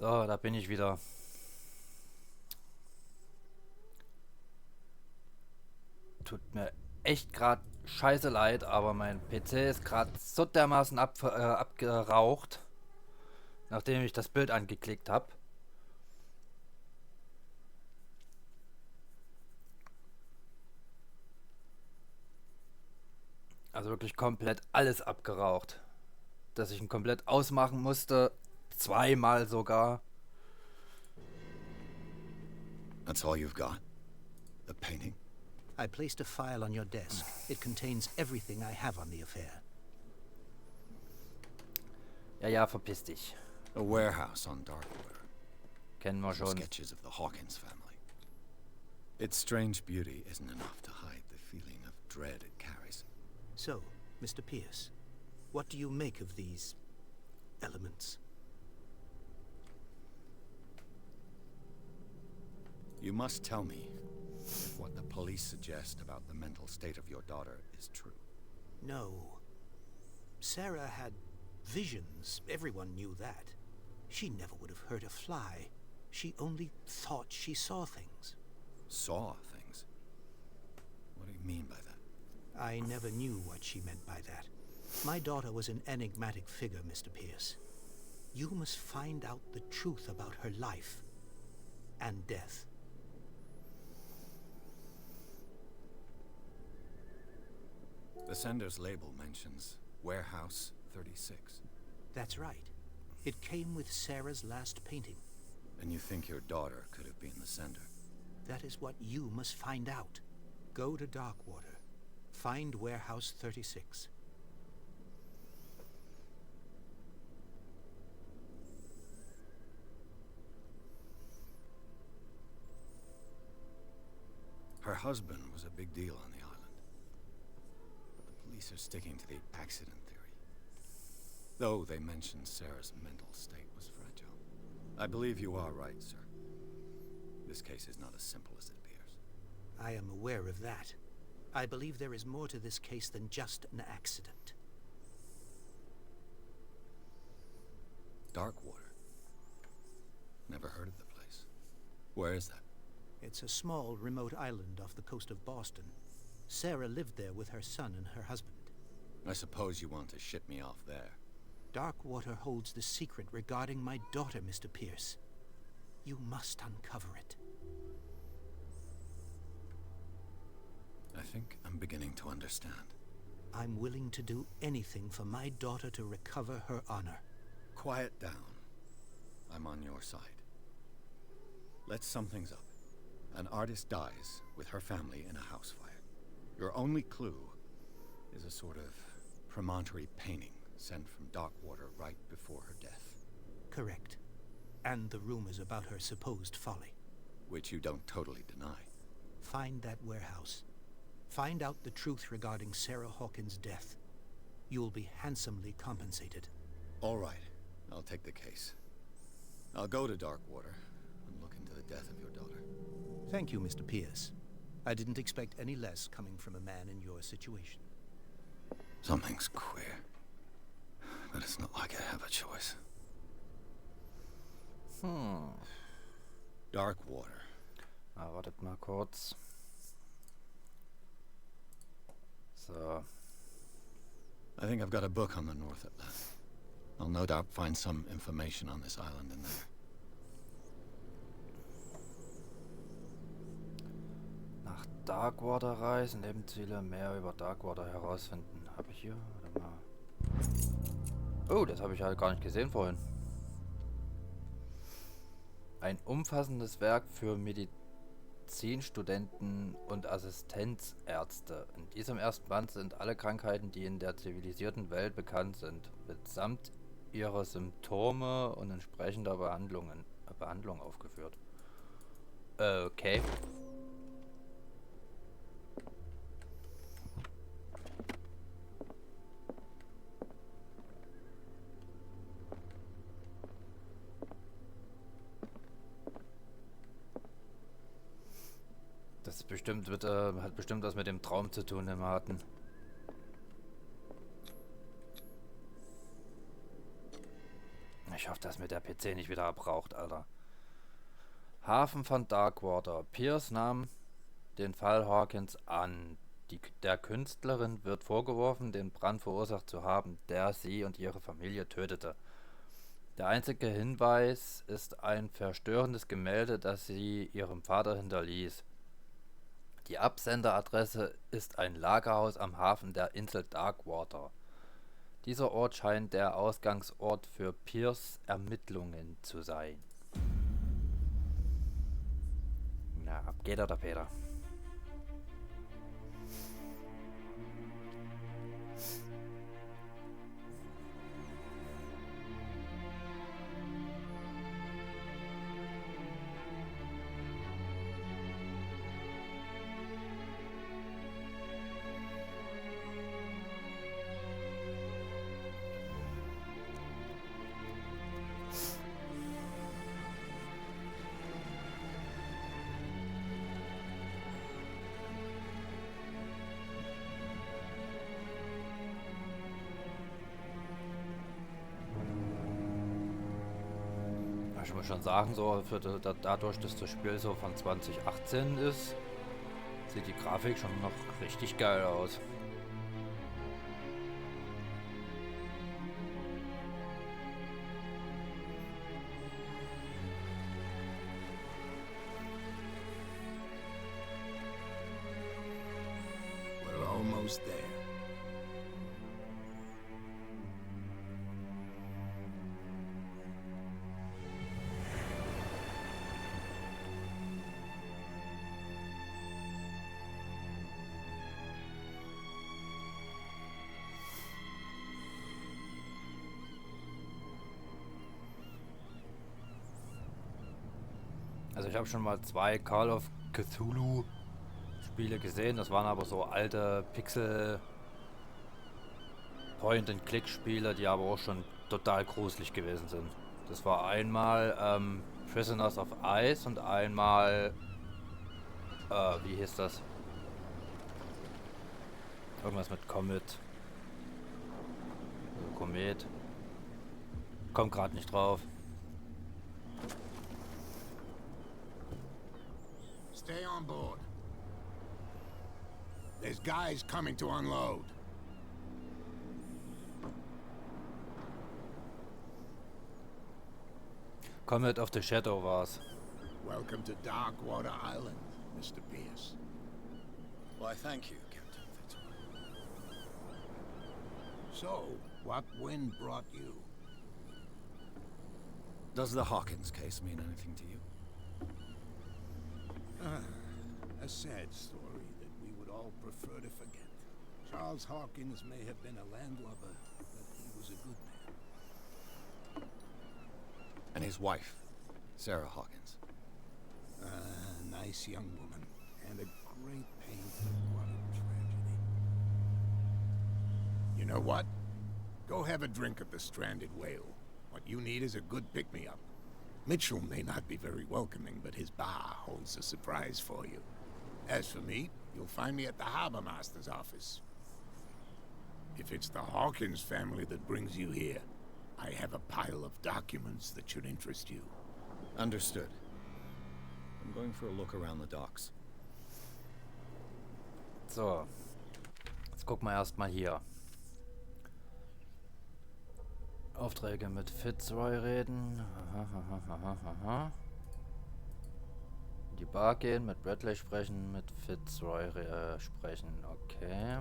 So, da bin ich wieder. Tut mir echt gerade scheiße leid, aber mein PC ist gerade so dermaßen abgeraucht, nachdem ich das Bild angeklickt habe. Also wirklich komplett alles abgeraucht. Dass ich ihn komplett ausmachen musste. Zweimal sogar. That's all you've got? The painting? I placed a file on your desk. It contains everything I have on the affair. Ja, verpiss dich. A warehouse on Darkwater. Kennen wir Some schon. sketches of the Hawkins family. Its strange beauty isn't enough to hide the feeling of dread it carries. So, Mr. Pierce, what do you make of these elements? You must tell me if what the police suggest about the mental state of your daughter is true. No. Sarah had visions. Everyone knew that. She never would have hurt a fly. She only thought she saw things. Saw things? What do you mean by that? I never knew what she meant by that. My daughter was an enigmatic figure, Mr. Pierce. You must find out the truth about her life and death. The sender's label mentions Warehouse 36. That's right. It came with Sarah's last painting. And you think your daughter could have been the sender? That is what you must find out. Go to Darkwater. Find Warehouse 36. Her husband was a big deal on the island. But the police are sticking to the accident theory. Though they mentioned Sarah's mental state was fragile. I believe you are right, sir. This case is not as simple as it appears. I am aware of that. I believe there is more to this case than just an accident. Darkwater. Never heard of the place. Where is that? It's a small, remote island off the coast of Boston. Sarah lived there with her son and her husband. I suppose you want to ship me off there. Darkwater holds the secret regarding my daughter, Mr. Pierce. You must uncover it. I think I'm beginning to understand. I'm willing to do anything for my daughter to recover her honor. Quiet down. I'm on your side. Let's sum things up. An artist dies with her family in a house fire. Your only clue is a sort of promontory painting sent from Darkwater right before her death. Correct. And the rumors about her supposed folly. Which you don't totally deny. Find that warehouse. Find out the truth regarding Sarah Hawkins' death. You'll be handsomely compensated. All right. I'll take the case. I'll go to Darkwater and look into the death of your daughter. Thank you, Mr. Pierce. I didn't expect any less coming from a man in your situation. Something's queer. But it's not like I have a choice. Darkwater. Wartet mal kurz. So. I think I've got a book on the North Atlantic. I'll no doubt find some information on this island in there. Nach Darkwater reisen, Lebensziele, mehr über Darkwater herausfinden. Habe ich hier? Warte mal. Oh, das habe ich halt gar nicht gesehen vorhin. Ein umfassendes Werk für Medizinstudenten und Assistenzärzte. In diesem ersten Band sind alle Krankheiten, die in der zivilisierten Welt bekannt sind, mitsamt ihrer Symptome und entsprechender Behandlung aufgeführt. Okay. Das ist bestimmt, hat bestimmt was mit dem Traum zu tun, den wir hatten. Ich hoffe, dass mir der PC nicht wieder abraucht, Alter. Hafen von Darkwater. Pierce nahm den Fall Hawkins an. Der Künstlerin wird vorgeworfen, den Brand verursacht zu haben, der sie und ihre Familie tötete. Der einzige Hinweis ist ein verstörendes Gemälde, das sie ihrem Vater hinterließ. Die Absenderadresse ist ein Lagerhaus am Hafen der Insel Darkwater. Dieser Ort scheint der Ausgangsort für Pierce' Ermittlungen zu sein. Na, ab geht er, der Peter. Ich muss schon sagen, so dadurch, dass das Spiel so von 2018 ist, sieht die Grafik schon noch richtig geil aus. We're almost there. Also ich habe schon mal 2 Call of Cthulhu Spiele gesehen, das waren aber so alte Pixel Point-and-Click-Spiele, die aber auch schon total gruselig gewesen sind. Das war einmal Prisoners of Ice und einmal, wie hieß das? Irgendwas mit Comet. Komet. Kommt gerade nicht drauf. Stay on board. There's guys coming to unload. Comet of the Shadow war's. Welcome to Darkwater Island, Mr. Pierce. Why, thank you, Captain Fitzroy. So, what wind brought you? Does the Hawkins case mean anything to you? A sad story that we would all prefer to forget. Charles Hawkins may have been a landlubber, but he was a good man. And his wife, Sarah Hawkins. A nice young woman, and a great pain. What a tragedy. You know what? Go have a drink at the Stranded Whale. What you need is a good pick-me-up. Mitchell may not be very welcoming, but his bar holds a surprise for you. As for me, you'll find me at the Harbor Master's office. If it's the Hawkins family that brings you here, I have a pile of documents that should interest you. Understood. I'm going for a look around the docks. So. Jetzt gucken wir erstmal hier. Aufträge mit Fitzroy reden. In die Bar gehen, mit Bradley sprechen, mit Fitzroy sprechen. Okay.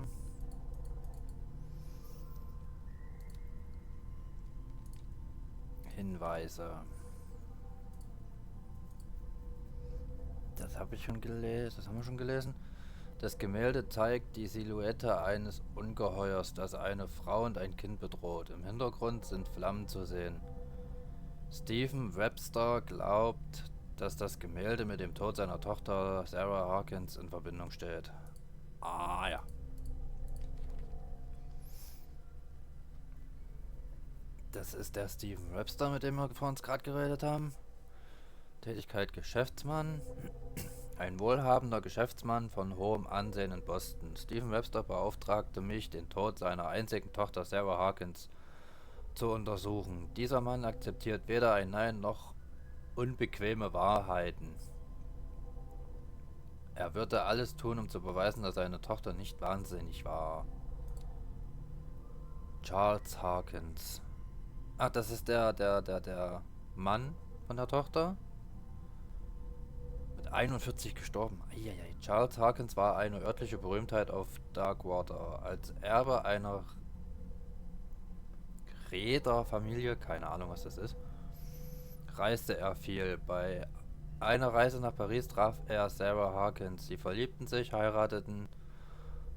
Hinweise. Das habe ich schon gelesen. Das haben wir schon gelesen. Das Gemälde zeigt die Silhouette eines Ungeheuers, das eine Frau und ein Kind bedroht. Im Hintergrund sind Flammen zu sehen. Stephen Webster glaubt, dass das Gemälde mit dem Tod seiner Tochter Sarah Hawkins in Verbindung steht. Ah ja. Das ist der Stephen Webster, mit dem wir vor uns gerade geredet haben. Tätigkeit Geschäftsmann. Ein wohlhabender Geschäftsmann von hohem Ansehen in Boston. Stephen Webster beauftragte mich, den Tod seiner einzigen Tochter Sarah Hawkins zu untersuchen. Dieser Mann akzeptiert weder ein Nein noch unbequeme Wahrheiten. Er würde alles tun, um zu beweisen, dass seine Tochter nicht wahnsinnig war. Charles Harkins. Ach, das ist der Mann von der Tochter. Mit 41 gestorben. Eieiei. Charles Harkins war eine örtliche Berühmtheit auf Darkwater. Als Erbe einer Reederfamilie, keine Ahnung was das ist, reiste er viel. Bei einer Reise nach Paris traf er Sarah Harkins. Sie verliebten sich, heirateten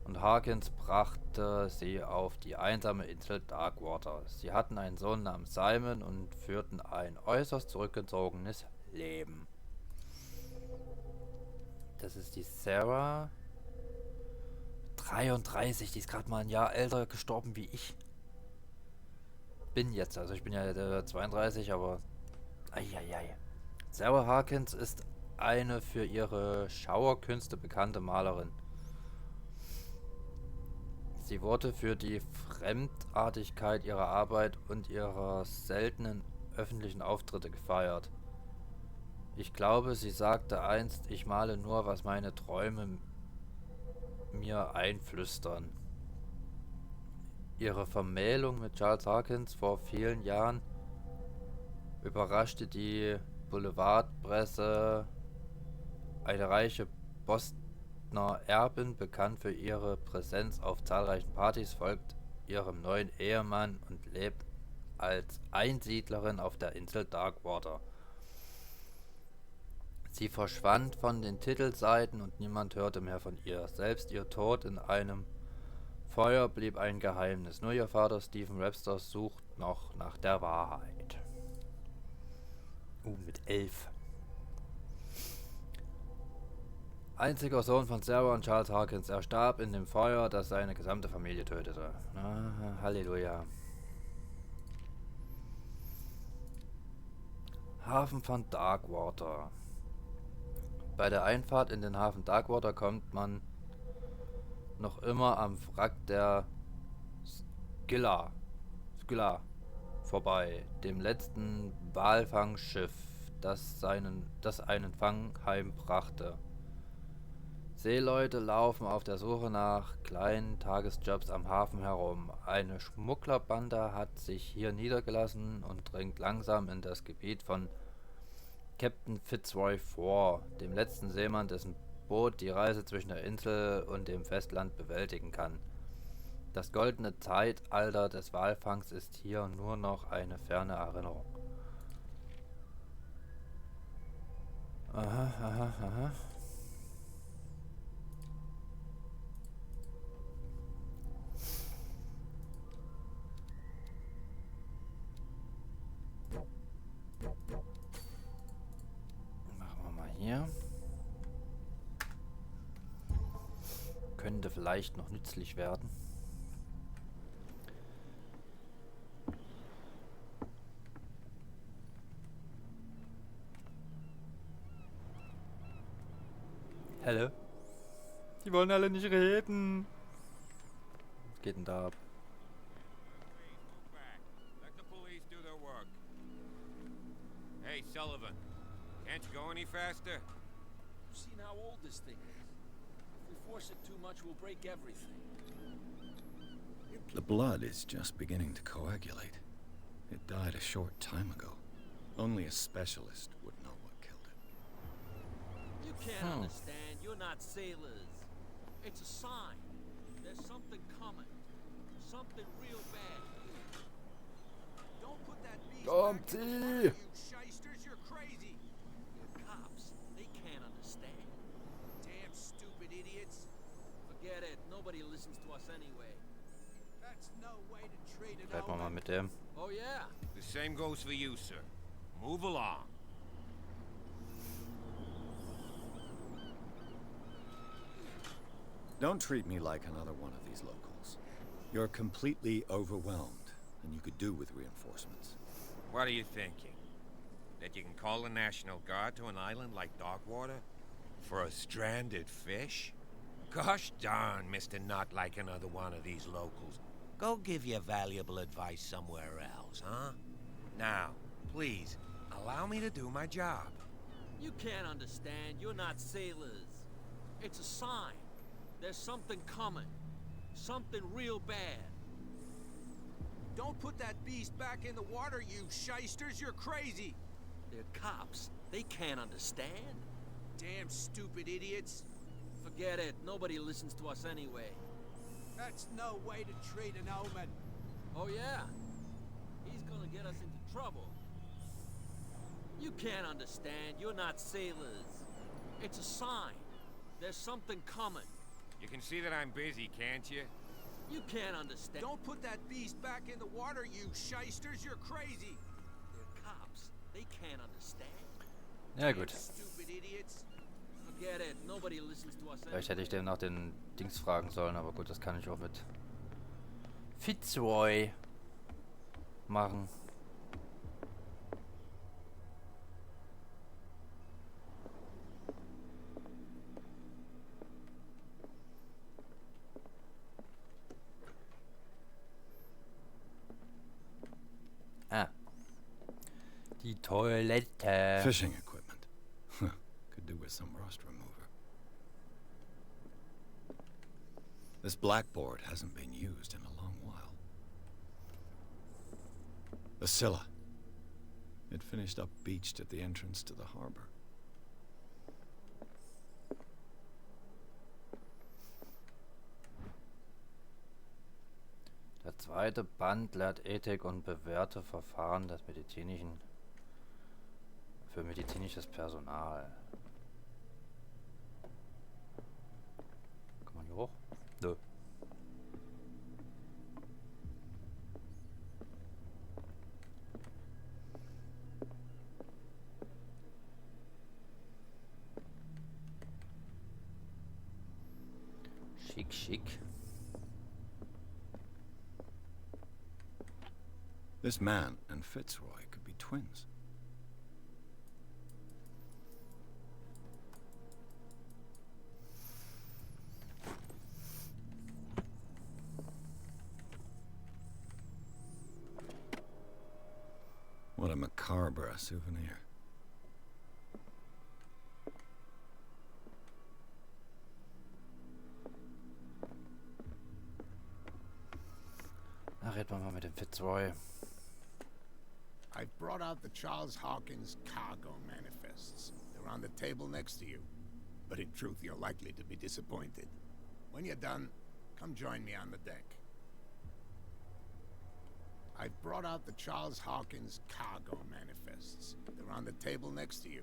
und Harkins brachte sie auf die einsame Insel Darkwater. Sie hatten einen Sohn namens Simon und führten ein äußerst zurückgezogenes Leben. Das ist die Sarah. 33, die ist gerade mal ein Jahr älter gestorben wie ich. Also ich bin ja 32, aber eieiei. Sarah Harkins ist eine für ihre Schauerkünste bekannte Malerin. Sie wurde für die Fremdartigkeit ihrer Arbeit und ihrer seltenen öffentlichen Auftritte gefeiert. Ich glaube, sie sagte einst, ich male nur, was meine Träume mir einflüstern. Ihre Vermählung mit Charles Harkins vor vielen Jahren überraschte die Boulevardpresse. Eine reiche Bostoner Erbin, bekannt für ihre Präsenz auf zahlreichen Partys, folgt ihrem neuen Ehemann und lebt als Einsiedlerin auf der Insel Darkwater. Sie verschwand von den Titelseiten und niemand hörte mehr von ihr. Selbst ihr Tod in einem Feuer blieb ein Geheimnis. Nur ihr Vater Stephen Webster sucht noch nach der Wahrheit. Mit 11. Einziger Sohn von Sarah und Charles Harkins. Er starb in dem Feuer, das seine gesamte Familie tötete. Halleluja. Hafen von Darkwater. Bei der Einfahrt in den Hafen Darkwater kommt man noch immer am Wrack der Scylla vorbei, dem letzten Walfangschiff, das einen Fang heimbrachte. Seeleute laufen auf der Suche nach kleinen Tagesjobs am Hafen herum. Eine Schmugglerbande hat sich hier niedergelassen und dringt langsam in das Gebiet von Captain Fitzroy vor, dem letzten Seemann, dessen Boot die Reise zwischen der Insel und dem Festland bewältigen kann. Das goldene Zeitalter des Walfangs ist hier nur noch eine ferne Erinnerung. Aha. Machen wir mal hier. Könnte vielleicht noch nützlich werden. Hallo? Die wollen alle nicht reden. Was geht denn da ab? Hey, Sullivan. Can't you go any faster? You've seen how old this thing is. If we force it too much, we'll break everything. The blood is just beginning to coagulate. It died a short time ago. Only a specialist would know what killed it. You can't understand. You're not sailors. It's a sign. There's something coming. Something real bad. Don't put that beast back in the water, you shysters. You're crazy. You're cops. They can't understand. Damn stupid idiots. Forget it. Nobody listens to us anyway. That's no way to treat it. Bleibt mal mit dem. Oh yeah. The same goes for you, sir. Move along. Don't treat me like another one of these locals. You're completely overwhelmed, and you could do with reinforcements. What are you thinking? That you can call the National Guard to an island like Darkwater? For a stranded fish? Gosh darn, Mr. Not like another one of these locals. Go give your valuable advice somewhere else, huh? Now, please, allow me to do my job. You can't understand. You're not sailors. It's a sign. There's something coming. Something real bad. Don't put that beast back in the water, you shysters. You're crazy. They're cops. They can't understand. Damn stupid idiots. Forget it. Nobody listens to us anyway. That's no way to treat an omen. Oh, yeah? He's gonna get us into trouble. You can't understand. You're not sailors. It's a sign. There's something coming. You can see that I'm busy, can't you? You can't understand. Don't put that beast back in the water, you shysters. You're crazy. They're cops. They can't understand. Ja gut. Stupid idiots. Forget it. Nobody listens to us Vielleicht hätte ich anyway. den nach den Dings fragen sollen, aber gut, das kann ich auch mit Fitzroy machen. Ah. Die Toilette. Fishing equipment. Could do with some rust remover. This blackboard hasn't been used in a long while. The Scylla. It finished up beached at the entrance to the harbor. Der zweite Band lehrt Ethik und bewährte Verfahren des für medizinisches Personal. Kann man hier hoch? Nö. Schick, schick. This man and Fitzroy could be twins. What a macabre souvenir. Na, reden wir mal mit dem Fitzroy. I've brought out the Charles Hawkins cargo manifests. They're on the table next to you. But in truth, you're likely to be disappointed. When you're done, come join me on the deck. I've brought out the Charles Hawkins cargo manifests. They're on the table next to you.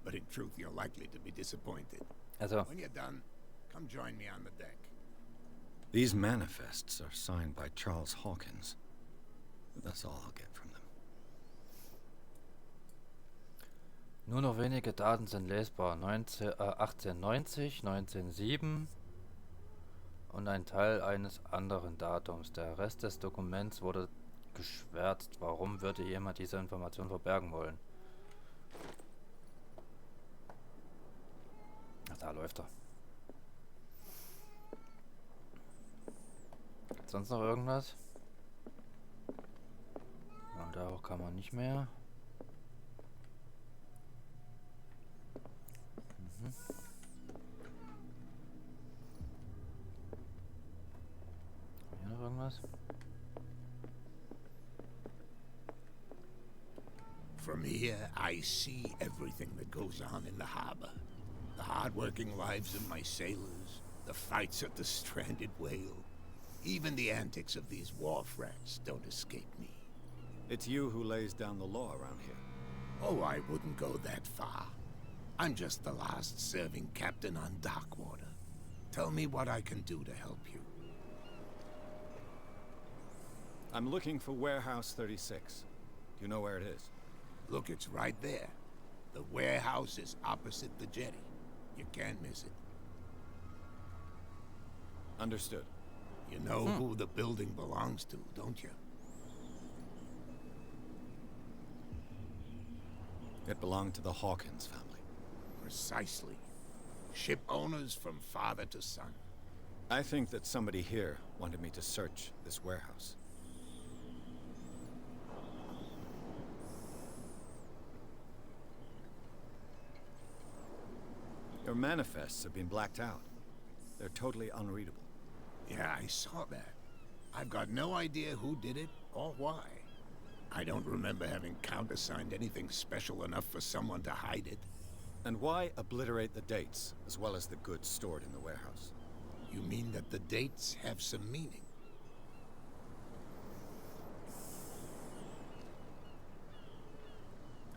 But in truth, you're likely to be disappointed. Also, When you're done, come join me on the deck. These manifests are signed by Charles Hawkins. That's all I'll get from them. nur noch wenige Daten sind lesbar. 1890, 1907 und ein Teil eines anderen Datums. Der Rest des Dokuments wurde geschwärzt. Warum würde jemand diese Information verbergen wollen? Ach, da läuft er. Gibt's sonst noch irgendwas? Und da auch kann man nicht mehr. Hier noch irgendwas? From here, I see everything that goes on in the harbor. The hard-working lives of my sailors, the fights at the stranded whale. Even the antics of these wharf rats don't escape me. It's you who lays down the law around here. Oh, I wouldn't go that far. I'm just the last serving captain on Darkwater. Tell me what I can do to help you. I'm looking for Warehouse 36. Do you know where it is? Look, it's right there. The warehouse is opposite the jetty. You can't miss it. Understood. You know who the building belongs to, don't you? It belonged to the Hawkins family. Precisely. Ship owners from father to son. I think that somebody here wanted me to search this warehouse. Your manifests have been blacked out. They're totally unreadable. Yeah, I saw that. I've got no idea who did it or why. I don't remember having countersigned anything special enough for someone to hide it. And why obliterate the dates, as well as the goods stored in the warehouse? You mean that the dates have some meaning?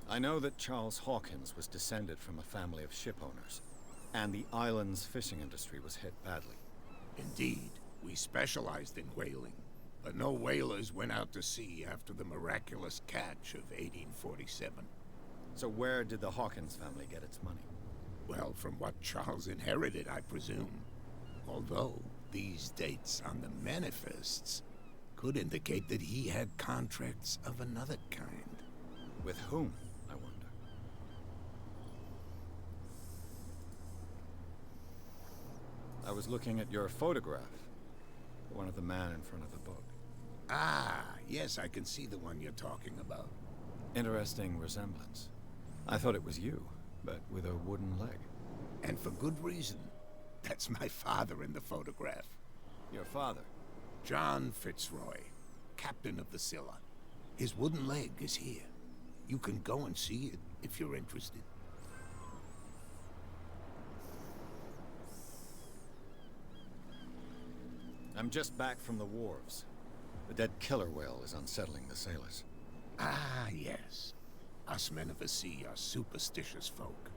I know that Charles Hawkins was descended from a family of ship owners, and the island's fishing industry was hit badly. Indeed, we specialized in whaling, but no whalers went out to sea after the miraculous catch of 1847. So where did the Hawkins family get its money? Well, from what Charles inherited, I presume. Although, these dates on the manifests could indicate that he had contracts of another kind. With whom, I wonder? I was looking at your photograph. The one of the man in front of the boat. Ah, yes, I can see the one you're talking about. Interesting resemblance. I thought it was you, but with a wooden leg. And for good reason. That's my father in the photograph. Your father? John Fitzroy, captain of the Scylla. His wooden leg is here. You can go and see it if you're interested. I'm just back from the wharves. The dead killer whale is unsettling the sailors. Ah, yes. Us men of the sea are superstitious folk.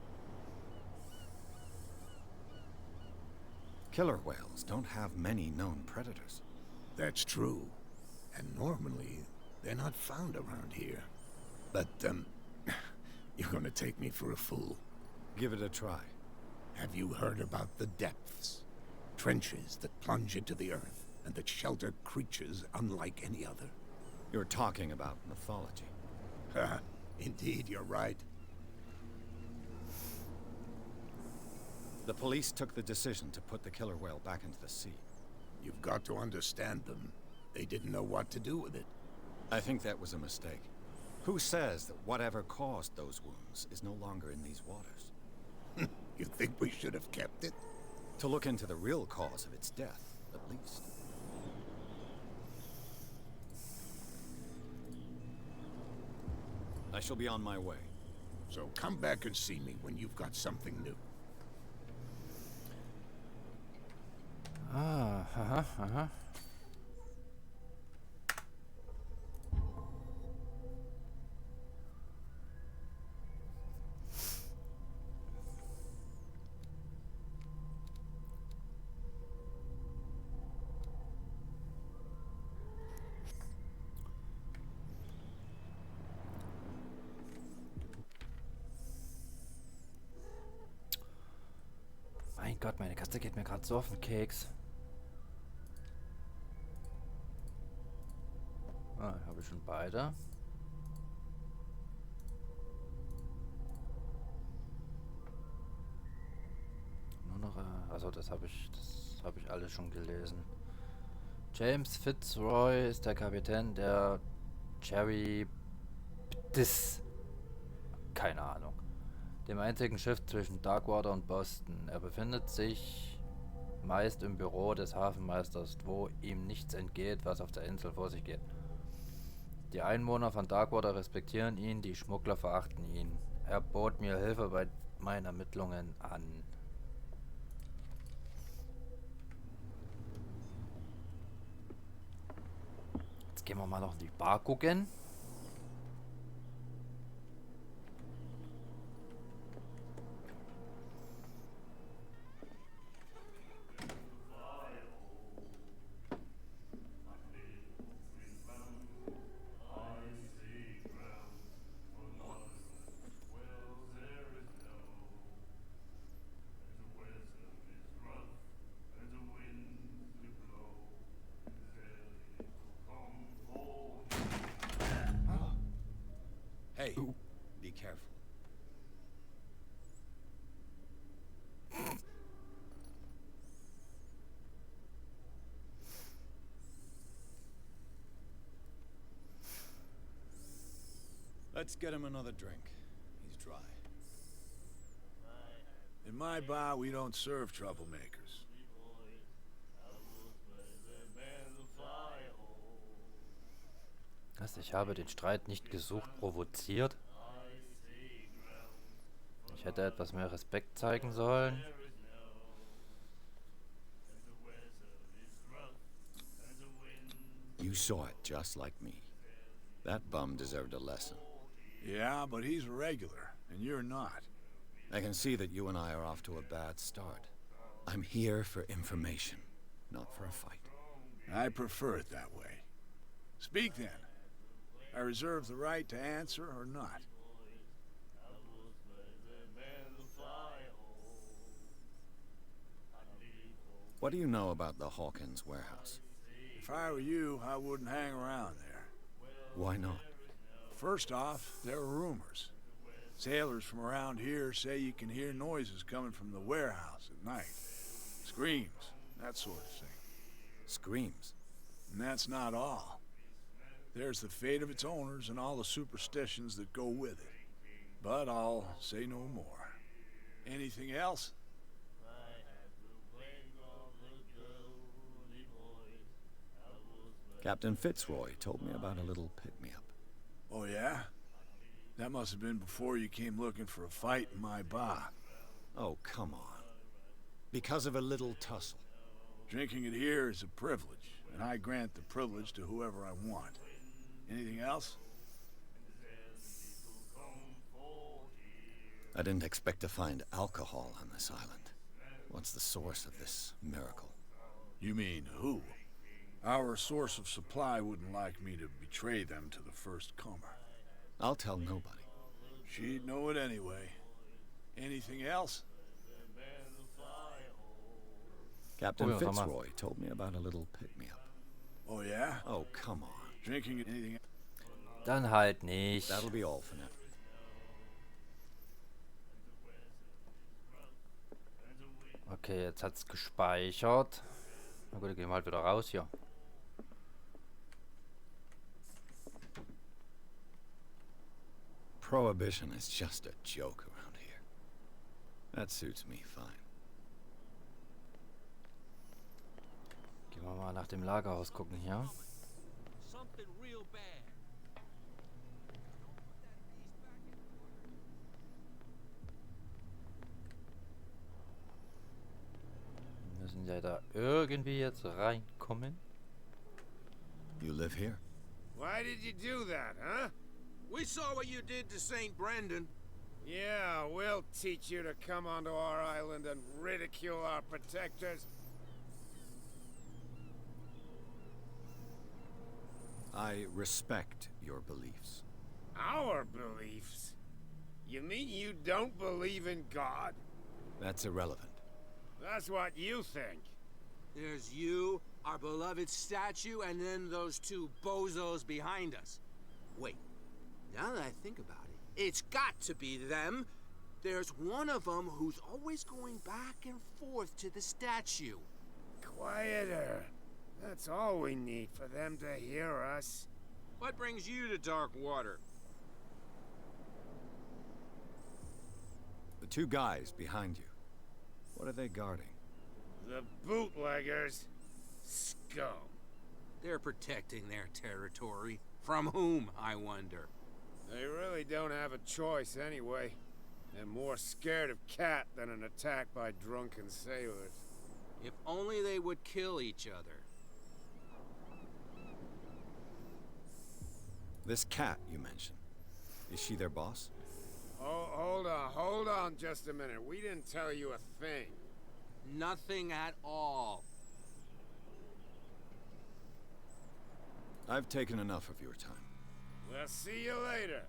Killer whales don't have many known predators. That's true. And normally, they're not found around here. But, you're gonna take me for a fool. Give it a try. Have you heard about the depths? Trenches that plunge into the earth, and that shelter creatures unlike any other. You're talking about mythology. Ha, indeed, you're right. The police took the decision to put the killer whale back into the sea. You've got to understand them. They didn't know what to do with it. I think that was a mistake. Who says that whatever caused those wounds is no longer in these waters? You think we should have kept it? To look into the real cause of its death, at least. I shall be on my way. So come back and see me when you've got something new. Uh-huh. Mein Gott, meine Katze geht mir gerade so auf den Keks. Ah, habe ich schon beide. Nur noch, also das habe ich alles schon gelesen. James Fitzroy ist der Kapitän der keine Ahnung. Dem einzigen Schiff zwischen Darkwater und Boston. Er befindet sich meist im Büro des Hafenmeisters, wo ihm nichts entgeht, was auf der Insel vor sich geht. Die Einwohner von Darkwater respektieren ihn, die Schmuggler verachten ihn. Er bot mir Hilfe bei meinen Ermittlungen an. Jetzt gehen wir mal noch in die Bar gucken. Hey, be careful. Let's get him another drink. He's dry. In my bar, we don't serve troublemakers. Was? Ich habe den Streit nicht gesucht, provoziert. Ich hätte etwas mehr Respekt zeigen sollen. You saw it just like me. That bum deserved a lesson. Yeah, but he's a regular, and you're not. I can see that you and I are off to a bad start. I'm here for information, not for a fight. I prefer it that way. Speak then. I reserve the right to answer or not. What do you know about the Hawkins warehouse? If I were you, I wouldn't hang around there. Why not? First off, there are rumors. Sailors from around here say you can hear noises coming from the warehouse at night. Screams, that sort of thing. Screams? And that's not all. There's the fate of its owners and all the superstitions that go with it. But I'll say no more. Anything else? Captain Fitzroy told me about a little pick-me-up. Oh, yeah? That must have been before you came looking for a fight in my bar. Oh, come on. Because of a little tussle. Drinking it here is a privilege, and I grant the privilege to whoever I want. Anything else? I didn't expect to find alcohol on this island. What's the source of this miracle? You mean who? Our source of supply wouldn't like me to betray them to the first comer. I'll tell nobody. She'd know it anyway. Anything else? Captain Fitzroy told me about a little pick-me-up. Oh, yeah? Oh, come on. Drinking anything? Dann halt nicht. That'll be all for now. Okay, jetzt hat's gespeichert. Na gut, dann gehen wir halt wieder raus hier. Prohibition is just a joke around here. That suits me fine. Gehen wir mal nach dem Lagerhaus gucken hier. Something real bad. Wir müssen ja da irgendwie jetzt reinkommen. You live here? Why did you do that, huh? We saw what you did to St. Brendan. Yeah, we'll teach you to come onto our island and ridicule our protectors. I respect your beliefs. Our beliefs? You mean you don't believe in God? That's irrelevant. That's what you think. There's you, our beloved statue, and then those two bozos behind us. Wait, now that I think about it, it's got to be them. There's one of them who's always going back and forth to the statue. Quieter. That's all we need for them to hear us. What brings you to dark water? The two guys behind you. What are they guarding? The bootleggers. Scum. They're protecting their territory. From whom, I wonder? They really don't have a choice anyway. They're more scared of Cat than an attack by drunken sailors. If only they would kill each other. This Cat you mentioned. Is she their boss? Oh, hold on just a minute. We didn't tell you a thing. Nothing at all. I've taken enough of your time. We'll see you later.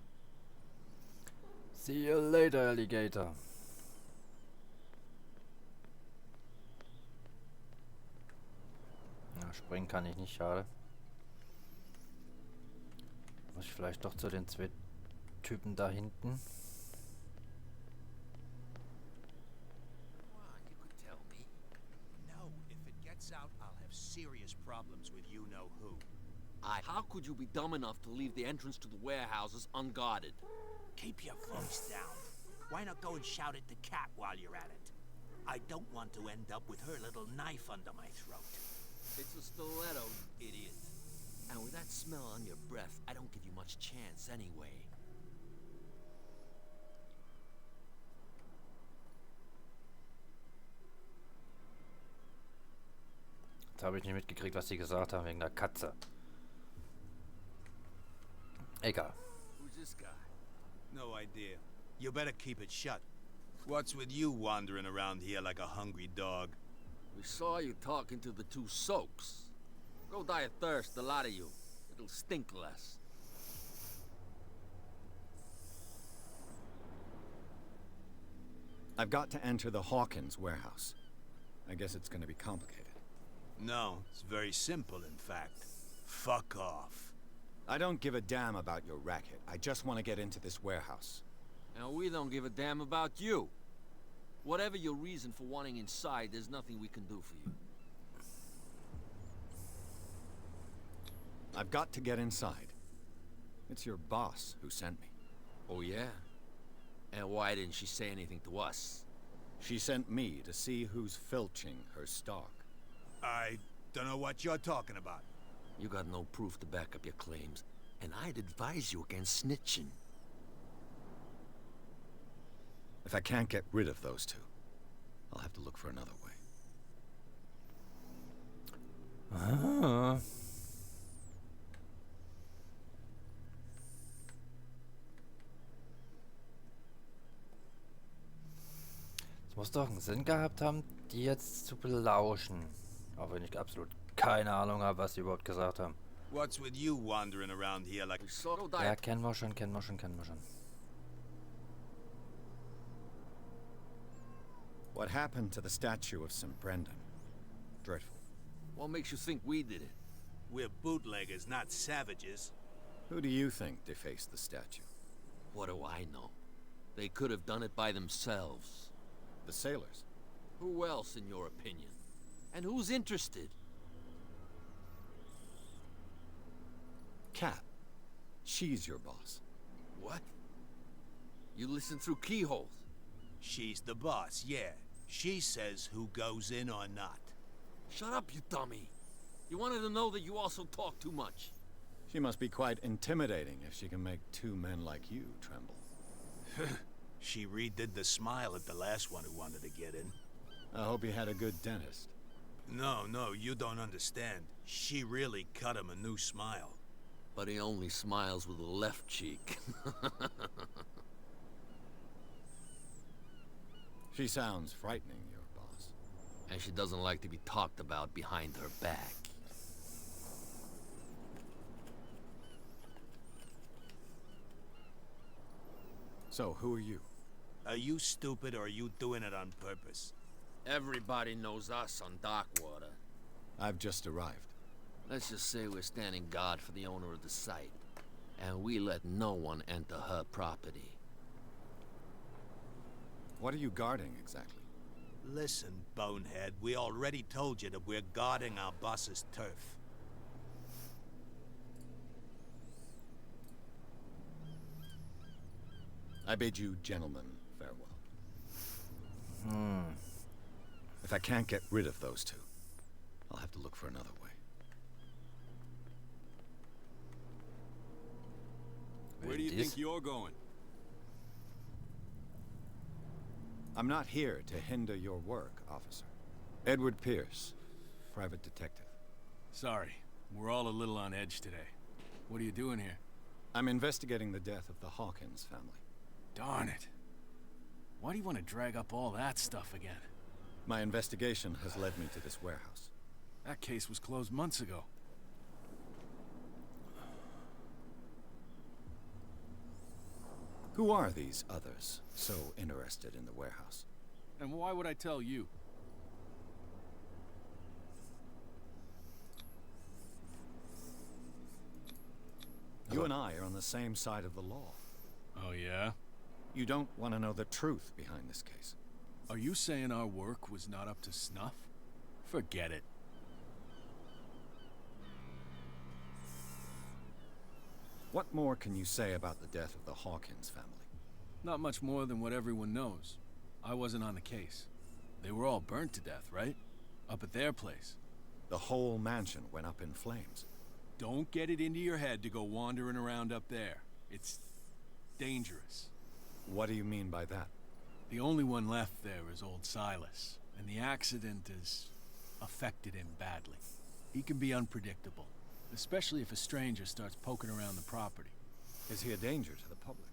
See you later, Alligator. Na, springen kann ich nicht, schade. Muss ich vielleicht doch zu den zwei Typen da hinten. Come on, you could tell me. No, if it gets out, I'll have serious problems with you-know-who. How could you be dumb enough to leave the entrance to the warehouses unguarded? Keep your voice down. Why not go and shout at the cat while you're at it? I don't want to end up with her little knife under my throat. It's a stiletto, you idiot. And with that smell on your breath, I don't give you much chance anyway. Jetzt habe ich nicht mitgekriegt, was sie gesagt haben wegen der Katze. Egal. Who's this guy? No idea. You better keep it shut. What's with you wandering around here like a hungry dog? We saw you talking to the two soaks. Go die of thirst, the lot of you. It'll stink less. I've got to enter the Hawkins warehouse. I guess it's going to be complicated. No, it's very simple, in fact. Fuck off. I don't give a damn about your racket. I just want to get into this warehouse. And we don't give a damn about you. Whatever your reason for wanting inside, there's nothing we can do for you. I've got to get inside. It's your boss who sent me. Oh, yeah? And why didn't she say anything to us? She sent me to see who's filching her stock. I don't know what you're talking about. You got no proof to back up your claims, and I'd advise you against snitching. If I can't get rid of those two, I'll have to look for another way. Es muss doch einen Sinn gehabt haben, die jetzt zu belauschen. Auch wenn ich absolut keine Ahnung habe, was sie überhaupt gesagt haben. What's with you wandering around here like... Ja, kennen wir schon. What happened to the statue of St. Brendan? Dreadful. What makes you think we did it? We're bootleggers, not savages. Who do you think defaced the statue? What do I know? They could have done it by themselves. The sailors. Who else, in your opinion? And who's interested? Cat. She's your boss. What? You listen through keyholes? She's the boss, yeah. She says who goes in or not. Shut up, you dummy. You wanted to know that you also talk too much. She must be quite intimidating if she can make two men like you tremble. She redid the smile at the last one who wanted to get in. I hope he had a good dentist. No, you don't understand. She really cut him a new smile. But he only smiles with the left cheek. She sounds frightening, your boss. And she doesn't like to be talked about behind her back. So, who are you? Are you stupid or are you doing it on purpose? Everybody knows us on Darkwater. I've just arrived. Let's just say we're standing guard for the owner of the site. And we let no one enter her property. What are you guarding, exactly? Listen, bonehead, we already told you that we're guarding our boss's turf. I bid you gentlemen farewell. If I can't get rid of those two, I'll have to look for another way. Where do you think you're going? I'm not here to hinder your work, officer. Edward Pierce, private detective. Sorry, we're all a little on edge today. What are you doing here? I'm investigating the death of the Hawkins family. Darn it. Why do you want to drag up all that stuff again? My investigation has led me to this warehouse. That case was closed months ago. Who are these others so interested in the warehouse? And why would I tell you? You and I are on the same side of the law. Oh, yeah? You don't want to know the truth behind this case. Are you saying our work was not up to snuff? Forget it. What more can you say about the death of the Hawkins family? Not much more than what everyone knows. I wasn't on the case. They were all burnt to death, right? Up at their place. The whole mansion went up in flames. Don't get it into your head to go wandering around up there. It's dangerous. What do you mean by that? The only one left there is old Silas, and the accident has affected him badly. He can be unpredictable, especially if a stranger starts poking around the property. Is he a danger to the public?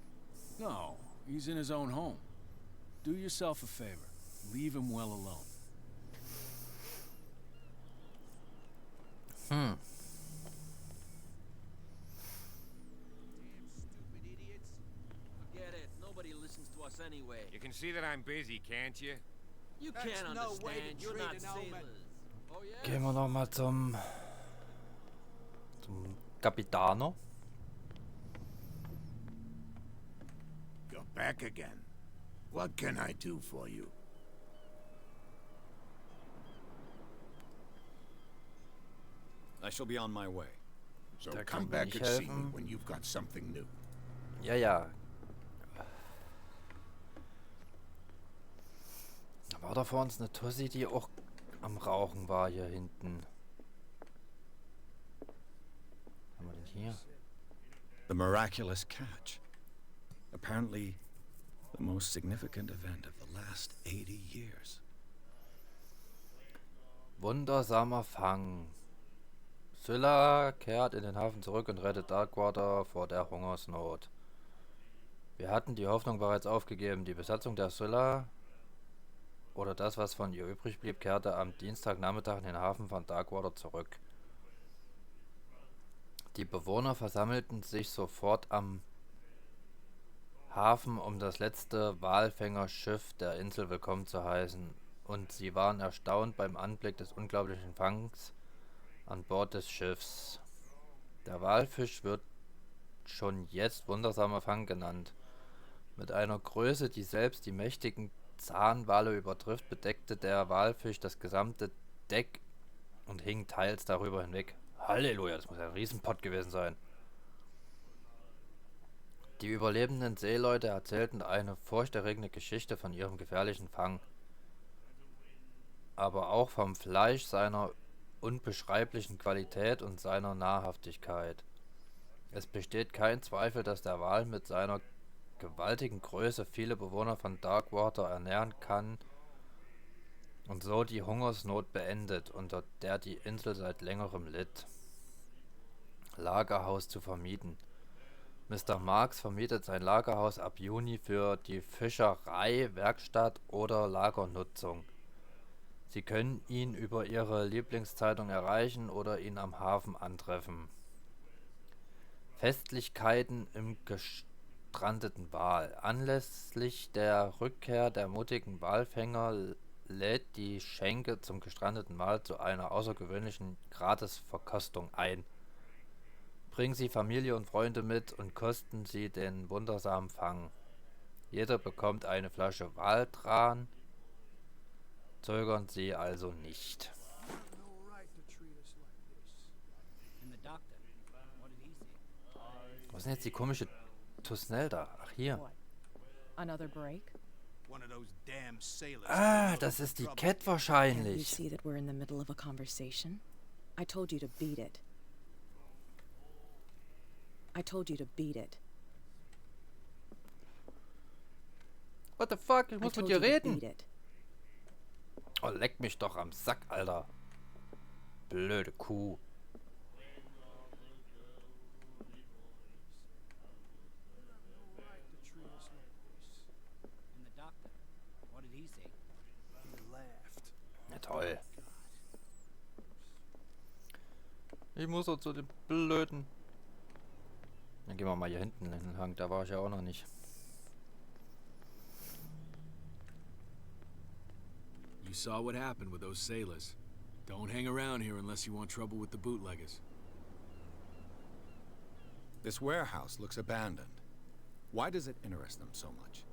No, he's in his own home. Do yourself a favor. Leave him well alone. Damn stupid idiots. Forget it. Nobody listens to us anyway. You can see that I'm busy, can't you? You That's can't no way to understand. You're treat not an old man. sailors. Oh yeah? Gehen wir noch mal zum Capitano. You're back again. What can I do for you? I shall be on my way. So Da come kann back ich and see me helfen. when you've got something new. Ja, ja. Da war da vor uns eine Tussi, die auch am Rauchen war hier hinten. Was haben wir denn hier? The miraculous catch. Apparently, the most significant event of the last 80 years. Wundersamer Fang. Scylla kehrt in den Hafen zurück und rettet Darkwater vor der Hungersnot. Wir hatten die Hoffnung bereits aufgegeben. Die Besatzung der Scylla, oder das, was von ihr übrig blieb, kehrte am Dienstagnachmittag in den Hafen von Darkwater zurück. Die Bewohner versammelten sich sofort am Hafen, um das letzte Walfängerschiff der Insel willkommen zu heißen, und sie waren erstaunt beim Anblick des unglaublichen Fangs an Bord des Schiffs. Der Walfisch wird schon jetzt wundersamer Fang genannt. Mit einer Größe, die selbst die mächtigen Zahnwale übertrifft, bedeckte der Walfisch das gesamte Deck und hing teils darüber hinweg. Halleluja, das muss ein Riesenpott gewesen sein. Die überlebenden Seeleute erzählten eine furchterregende Geschichte von ihrem gefährlichen Fang, aber auch vom Fleisch seiner unbeschreiblichen Qualität und seiner Nahrhaftigkeit. Es besteht kein Zweifel, dass der Wal mit seiner gewaltigen Größe viele Bewohner von Darkwater ernähren kann und so die Hungersnot beendet, unter der die Insel seit längerem litt. Lagerhaus zu vermieten. Mr. Marks vermietet sein Lagerhaus ab Juni für die Fischerei, Werkstatt oder Lagernutzung. Sie können ihn über Ihre Lieblingszeitung erreichen oder ihn am Hafen antreffen. Festlichkeiten im gestrandeten Wal. Anlässlich der Rückkehr der mutigen Walfänger lädt die Schenke zum gestrandeten Wal zu einer außergewöhnlichen Gratisverkostung ein. Bringen Sie Familie und Freunde mit und kosten Sie den wundersamen Fang. Jeder bekommt eine Flasche Waltran. Zögern Sie also nicht. Was ist denn jetzt die komische Tusnel da? Ach, hier. Another break? One of those damn sailors. Ah, das ist die Cat Can't you wahrscheinlich. see that we're in the middle of a conversation? I told you to beat it. I told you to beat it. What the fuck? Ich I muss mit told dir you to reden. beat it. Oh, leck mich doch am Sack, Alter. Blöde Kuh. Ja, toll. Ich muss doch zu dem Blöden. Dann gehen wir mal hier hinten in den Hang. Da war ich ja auch noch nicht. You saw what happened with those sailors. Don't hang around here unless you want trouble with the bootleggers. This warehouse looks abandoned. Why does it interest them so much?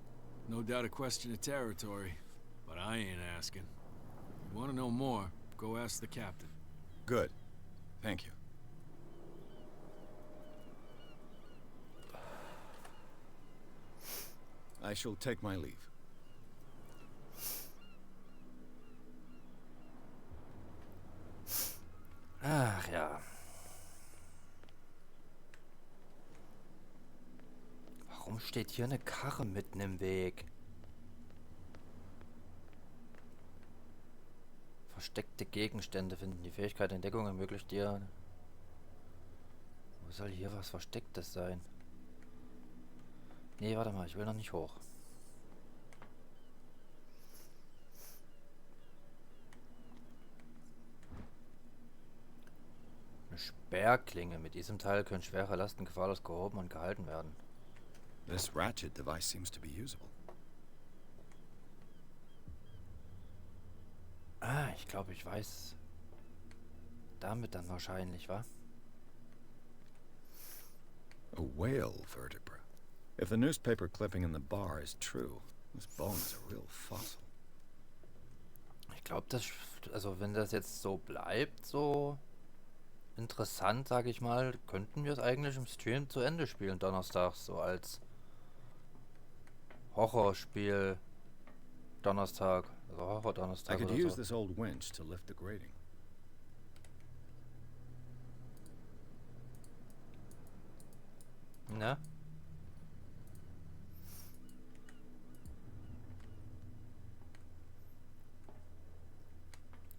No doubt a question of territory, but I ain't asking. You want to know more, go ask the captain. Good. Thank you. I shall take my leave. Ach ja. Warum steht hier eine Karre mitten im Weg? Versteckte Gegenstände finden. Die Fähigkeit der Entdeckung ermöglicht dir... Wo soll hier was Verstecktes sein? Nee, warte mal, ich will noch nicht hoch. Eine Sperrklinge. Mit diesem Teil können schwere Lasten gefahrlos gehoben und gehalten werden. This ratchet device seems to be usable. Ah, ich glaube, ich weiß. Damit dann wahrscheinlich, wa? A whale vertebra. If the newspaper clipping in the bar is true, this bone is a real fossil. Ich glaube, das, also wenn das jetzt so bleibt, so interessant, sage ich mal, könnten wir es eigentlich im Stream zu Ende spielen, donnerstags, so als Horrorspiel Donnerstag, also I Horror-Donnerstag could oder use so. this old winch to lift the grating. Ne?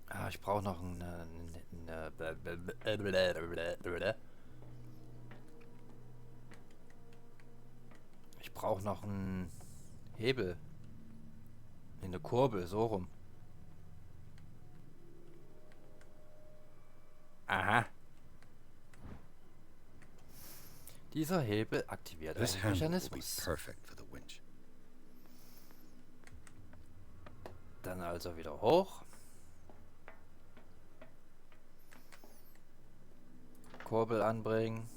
Ah, ich brauche noch eine ich brauche noch einen Hebel. Eine Kurbel, so rum. Aha. Dieser Hebel aktiviert This einen handle will be Mechanismus. perfect for the winch. Dann also wieder hoch. Kurbel anbringen.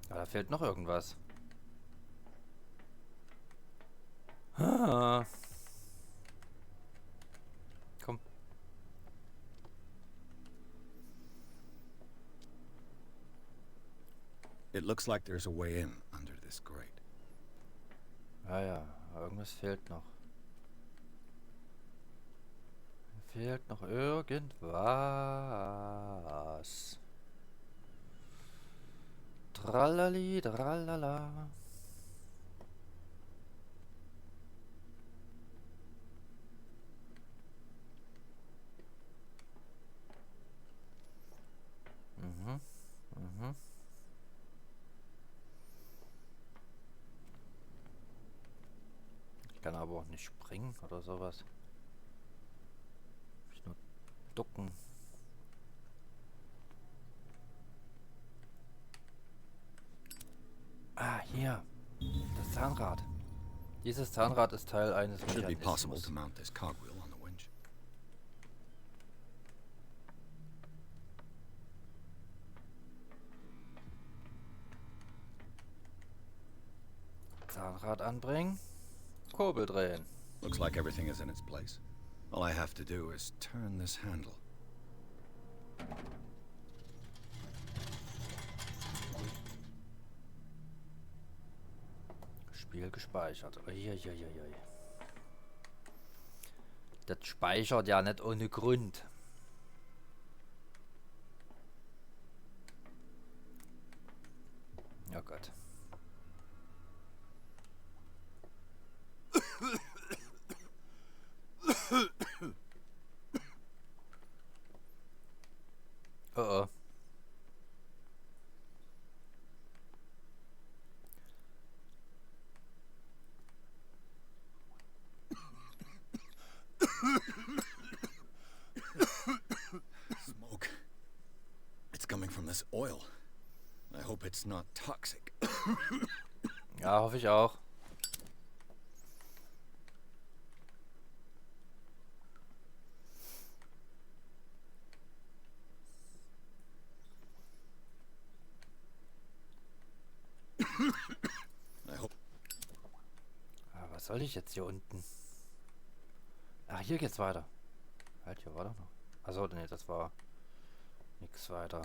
Aber da fehlt noch irgendwas. Ah. Komm. It looks like there's a way in under this grate. Ah ja, irgendwas fehlt noch. Fehlt noch irgendwas. Tralali, tralala. Mhm, mhm. Ich kann aber auch nicht springen oder sowas. Ich nur ducken. Ah, hier. Das Zahnrad. Dieses Zahnrad ist Teil eines It should be possible Mechanismus. to mount this cogwheel on the winch. Zahnrad anbringen. Kurbel drehen. Looks like everything is in its place. All I have to do is turn this handle. Spiel gespeichert. Uiuiuiui. Das speichert ja nicht ohne Grund. Oh Gott. Oh oh. Smoke. It's coming from this oil. I hope it's not toxic. Ja, hoffe ich auch. I hope. Ah, was soll ich jetzt hier unten? Ach, hier geht's weiter. Halt, hier war doch noch. Achso, nee, das war nix weiter.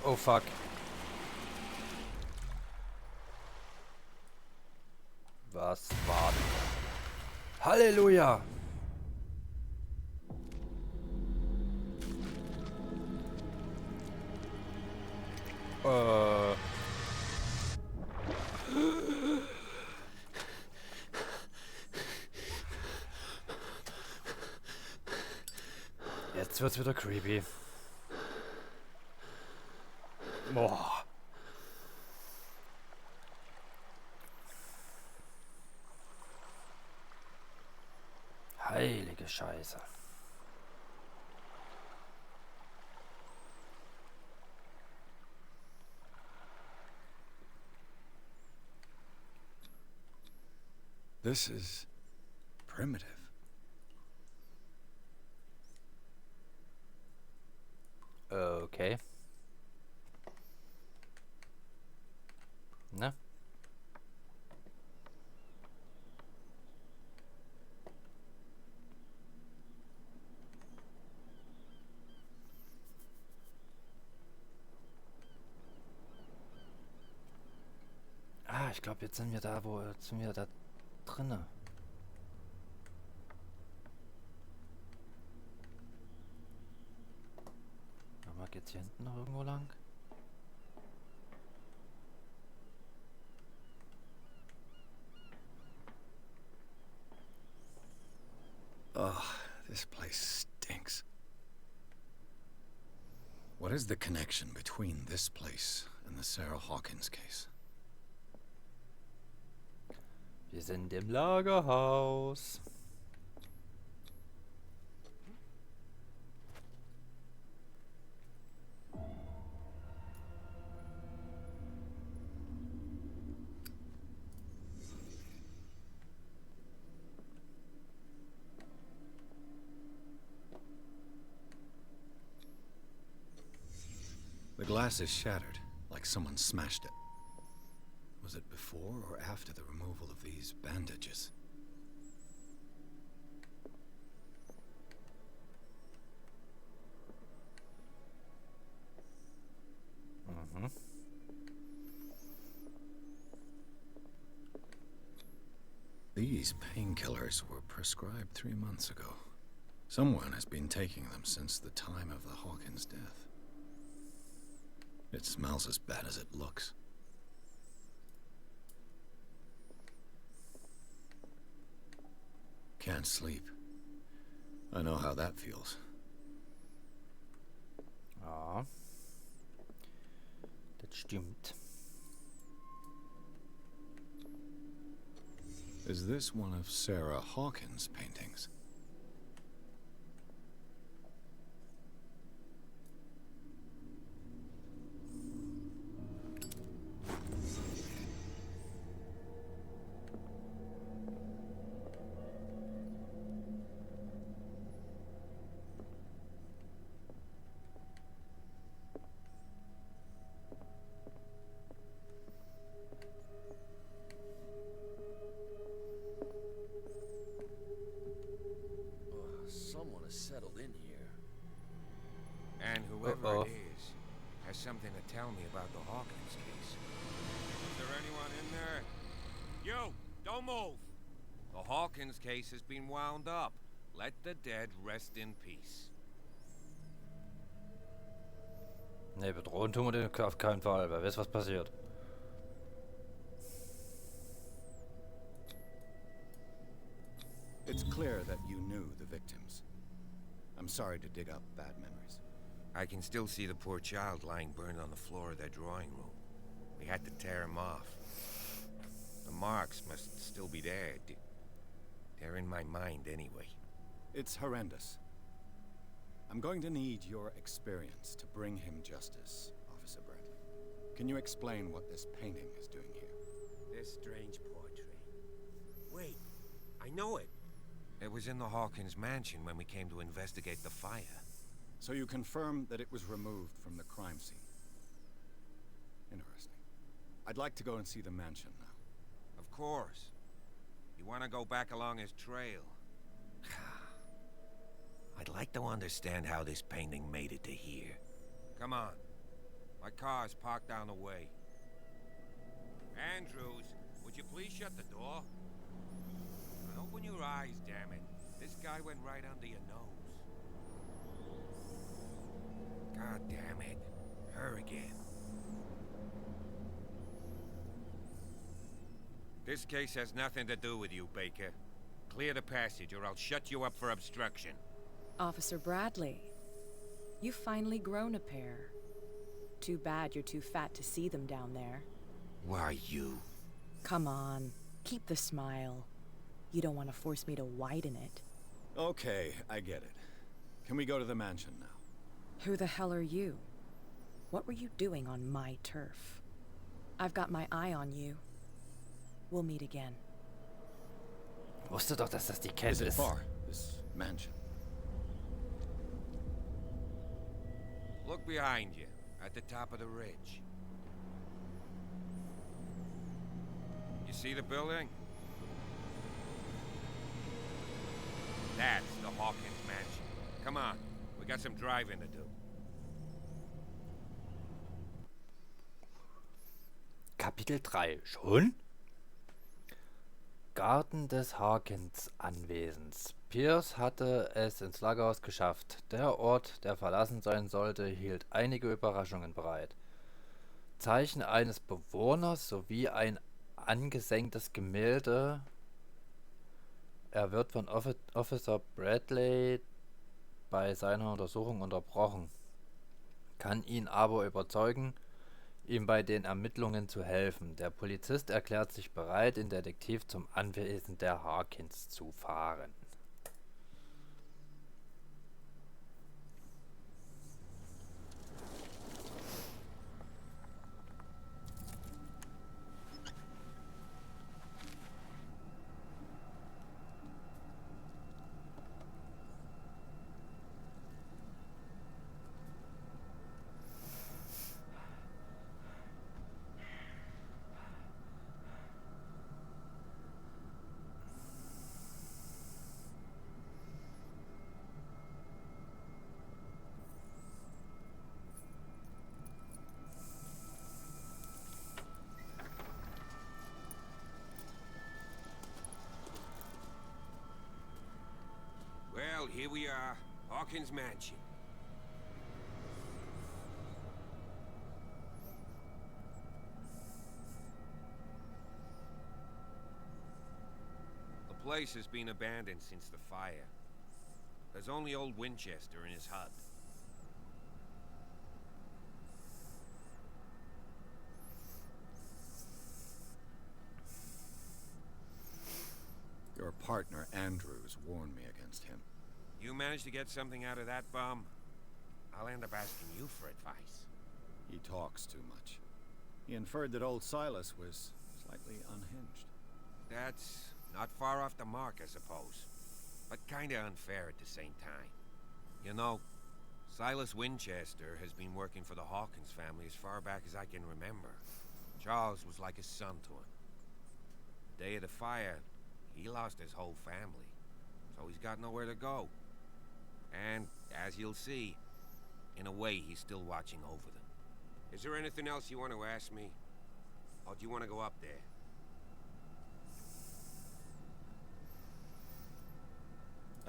Oh fuck. Was war das? Halleluja! Jetzt wird's wieder creepy. Boah. Heilige Scheiße. This is primitive. Okay. Ne? Ah, ich glaube, jetzt sind wir da, sind wir da drinne. Aber geht's hier hinten noch irgendwo lang? Ugh, this place stinks. What is the connection between this place and the Sarah Hawkins case? Wir sind im Lagerhaus. The glass is shattered, like someone smashed it. Was it before or after the removal of these bandages? Mhm. These painkillers were prescribed 3 months ago. Someone has been taking them since the time of the Hawkins death. It smells as bad as it looks. Can't sleep. I know how that feels. Ja. Das stimmt. Is this one of Sarah Hawkins' paintings? Someone has settled in here. And whoever Uh-oh. it is has something to tell me about the Hawkins case. Is there anyone in there? You! Don't move! The Hawkins case has been wound up. Let the dead rest in peace. Ne, bedrohen tun wir den auf keinen Fall. Wer weiß, was passiert. It's clear that you knew the victims. I'm sorry to dig up bad memories. I can still see the poor child lying burned on the floor of their drawing room. We had to tear him off. The marks must still be there. They're in my mind anyway. It's horrendous. I'm going to need your experience to bring him justice, Officer Bradley. Can you explain what this painting is doing here? This strange portrait. Wait, I know it. It was in the Hawkins mansion when we came to investigate the fire. So you confirm that it was removed from the crime scene. Interesting. I'd like to go and see the mansion now. Of course. You want to go back along his trail? I'd like to understand how this painting made it to here. Come on. My car's parked down the way. Andrews, would you please shut the door? And open your eyes, damn it. This guy went right under your nose. God damn it. Her again. This case has nothing to do with you, Baker. Clear the passage or I'll shut you up for obstruction. Officer Bradley, you've finally grown a pair. Too bad you're too fat to see them down there. Why, you? Come on, keep the smile. You don't want to force me to widen it. Okay, I get it. Can we go to the mansion now? Who the hell are you? What were you doing on my turf? I've got my eye on you. We'll meet again. Wusste doch, dass das die Is Cat it ist. far, this mansion? Look behind you, at the top of the ridge. You see the building? That's the Hawkins mansion. Come on, we got some driving to do. Kapitel 3. Schon? Garten des Hawkins-Anwesens. Pierce hatte es ins Lagerhaus geschafft. Der Ort, der verlassen sein sollte, hielt einige Überraschungen bereit. Zeichen eines Bewohners sowie ein angesenktes Gemälde. Er wird von Officer Bradley bei seiner Untersuchung unterbrochen, kann ihn aber überzeugen, ihm bei den Ermittlungen zu helfen. Der Polizist erklärt sich bereit, den Detektiv zum Anwesen der Hawkins zu fahren. Well, here we are, Hawkins Mansion. The place has been abandoned since the fire. There's only old Winchester in his hut. Your partner, Andrews, warned me against him. You managed to get something out of that bum, I'll end up asking you for advice. He talks too much. He inferred that old Silas was slightly unhinged. That's not far off the mark, I suppose. But kinda unfair at the same time. You know, Silas Winchester has been working for the Hawkins family as far back as I can remember. Charles was like a son to him. The day of the fire, he lost his whole family, so he's got nowhere to go. And, as you'll see, in a way, he's still watching over them. Is there anything else you want to ask me? Or do you want to go up there?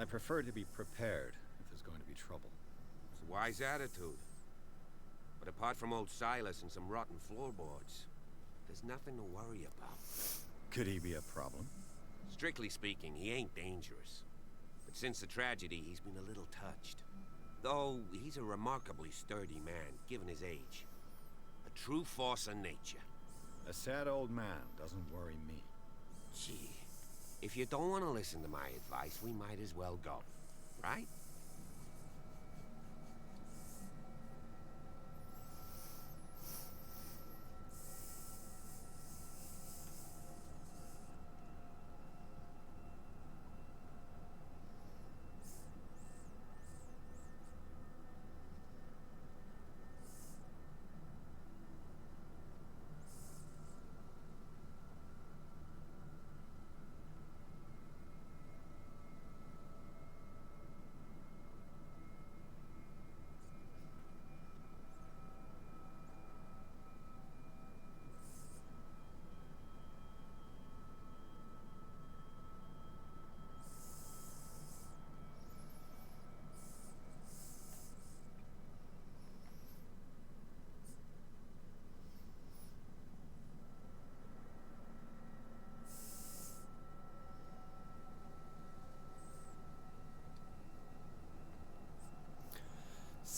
I prefer to be prepared if there's going to be trouble. It's a wise attitude. But apart from old Silas and some rotten floorboards, there's nothing to worry about. Could he be a problem? Strictly speaking, he ain't dangerous. But since the tragedy, he's been a little touched. Though, he's a remarkably sturdy man, given his age. A true force of nature. A sad old man doesn't worry me. Gee, if you don't want to listen to my advice, we might as well go. Right?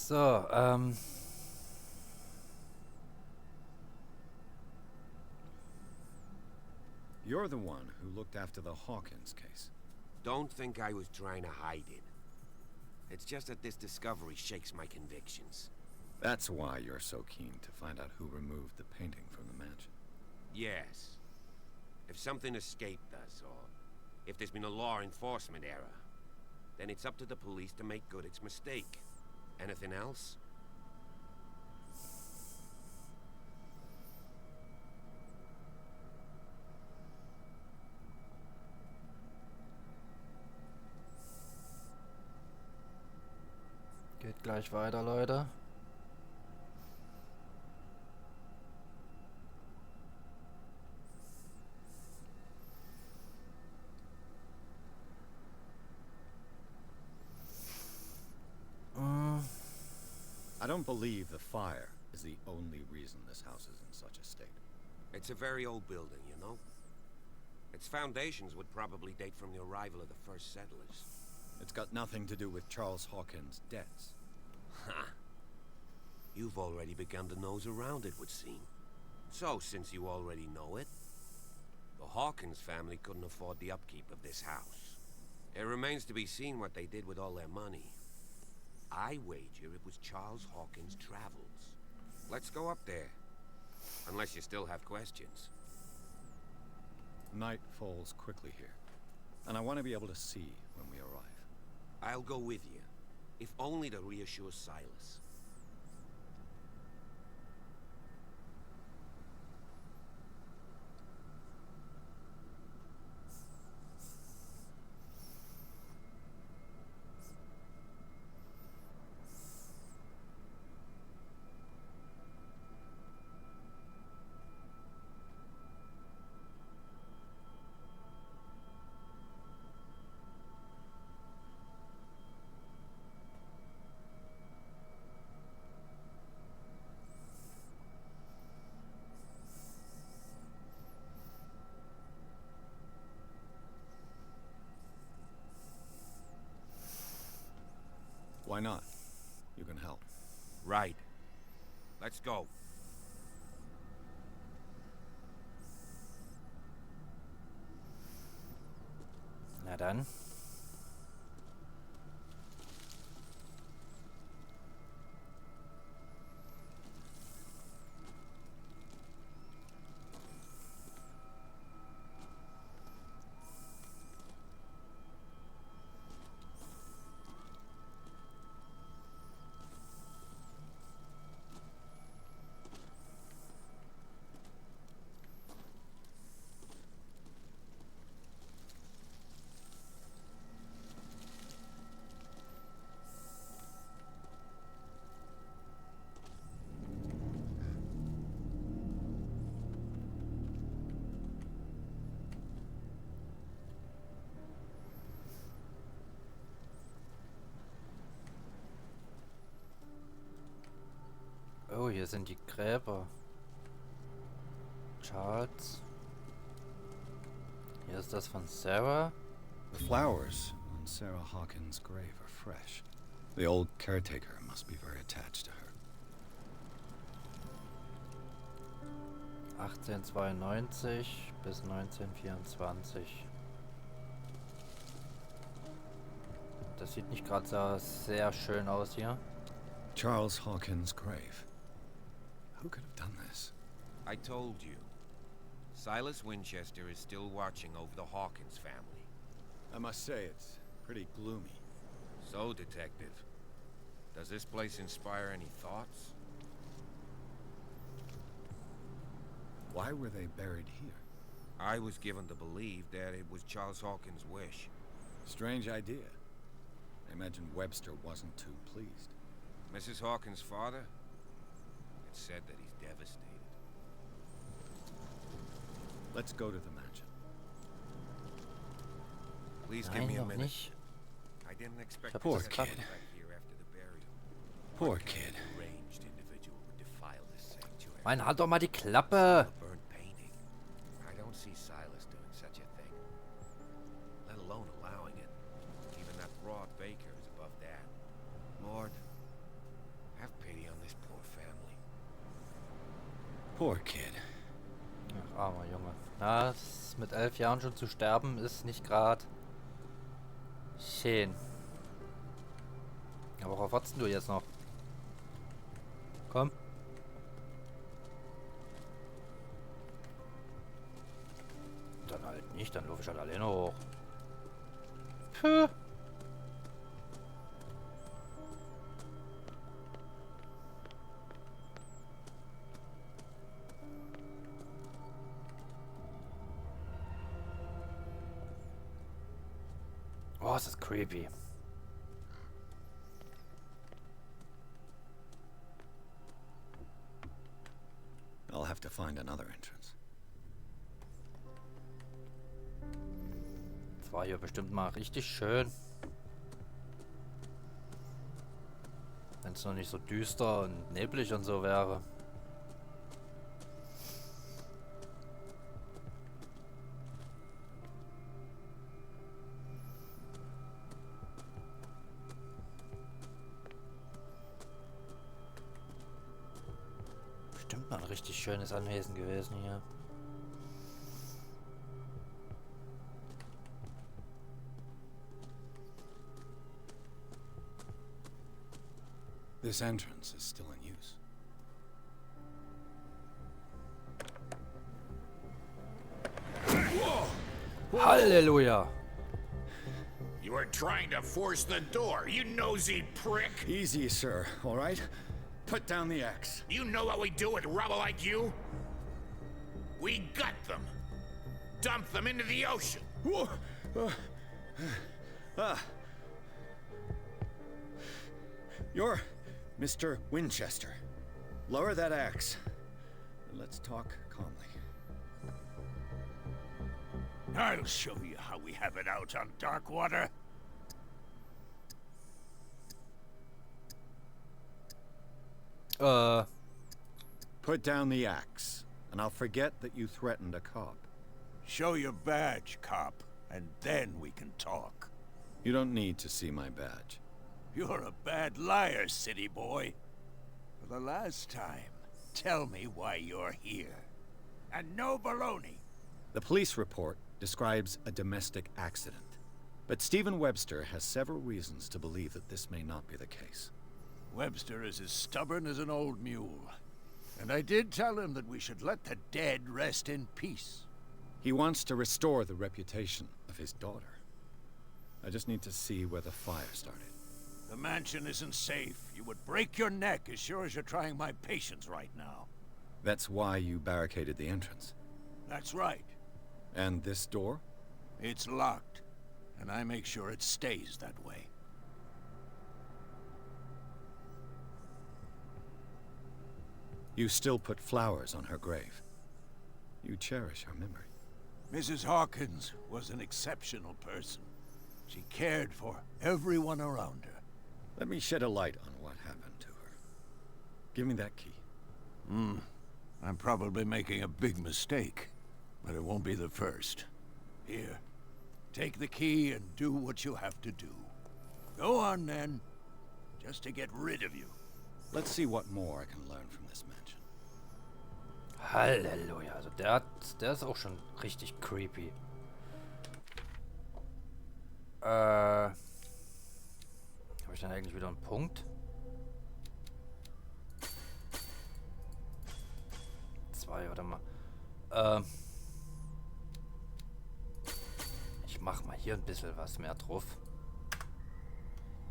So, You're the one who looked after the Hawkins case. Don't think I was trying to hide it. It's just that this discovery shakes my convictions. That's why you're so keen to find out who removed the painting from the mansion. Yes. If something escaped us, or if there's been a law enforcement error, then it's up to the police to make good its mistake. Anything else? geht gleich weiter, Leute. I don't believe the fire is the only reason this house is in such a state. It's a very old building, you know? Its foundations would probably date from the arrival of the first settlers. It's got nothing to do with Charles Hawkins' debts. Ha! You've already begun to nose around, it would seem. So, since you already know it, the Hawkins family couldn't afford the upkeep of this house. It remains to be seen what they did with all their money. I wager it was Charles Hawkins' travels. Let's go up there. Unless you still have questions. Night falls quickly here, and I want to be able to see when we arrive. I'll go with you, if only to reassure Silas. Why not? You can help. Right. Let's go. Na dann. Oh, hier sind die Gräber. Charles. Hier ist das von Sarah. The flowers on Sarah Hawkins' grave are fresh. The old caretaker must be very attached to her. 1892 bis 1924. Das sieht nicht gerade so sehr schön aus hier. Charles Hawkins' grave. Who could have done this? I told you. Silas Winchester is still watching over the Hawkins family. I must say, it's pretty gloomy. So, Detective, does this place inspire any thoughts? Why were they buried here? I was given to believe that it was Charles Hawkins' wish. Strange idea. I imagine Webster wasn't too pleased. Mrs. Hawkins' father? It's said that he's devastated. Let's go to the mansion. Please give Nein, me a noch minute. nicht. I didn't expect Poor to set kid. foot back here after the burial. Poor What kind kid. of deranged individual would defile this sanctuary? Mann, halt doch mal die Klappe! A burnt painting. I don't see Silas doing such a thing. Let alone allowing it. Even that broad baker is above that. Lord, Poor kid. Ach, armer Junge. Das mit 11 Jahren schon zu sterben ist nicht gerade schön. Aber worauf wartest du jetzt noch? Komm. Dann halt nicht, dann laufe ich halt alleine hoch. Puh. Oh, es ist creepy. I'll have to find another entrance. Das war hier bestimmt mal richtig schön. Wenn es noch nicht so düster und neblig und so wäre. Bestimmt mal ein richtig schönes Anwesen gewesen hier. This entrance is still in use. Halleluja! You were trying to force the door, you nosy prick! Easy, sir, all right? Put down the axe. You know what we do with rubble like you? We gut them. Dump them into the ocean. Whoa. You're Mr. Winchester. Lower that axe. And let's talk calmly. I'll show you how we have it out on Darkwater. Put down the axe, and I'll forget that you threatened a cop. Show your badge, cop, and then we can talk. You don't need to see my badge. You're a bad liar, city boy. For the last time, tell me why you're here. And no baloney. The police report describes a domestic accident, but Stephen Webster has several reasons to believe that this may not be the case. Webster is as stubborn as an old mule. And I did tell him that we should let the dead rest in peace. He wants to restore the reputation of his daughter. I just need to see where the fire started. The mansion isn't safe. You would break your neck as sure as you're trying my patience right now. That's why you barricaded the entrance. That's right. And this door? It's locked, and I make sure it stays that way. You still put flowers on her grave. You cherish her memory. Mrs. Hawkins was an exceptional person. She cared for everyone around her. Let me shed a light on what happened to her. Give me that key. I'm probably making a big mistake, but it won't be the first. Here, take the key and do what you have to do. Go on, then. Just to get rid of you. Let's see what more I can learn from this mansion. Halleluja, also der ist auch schon richtig creepy. Habe ich dann eigentlich wieder einen Punkt? 2, warte mal. Ich mach mal hier ein bisschen was mehr drauf.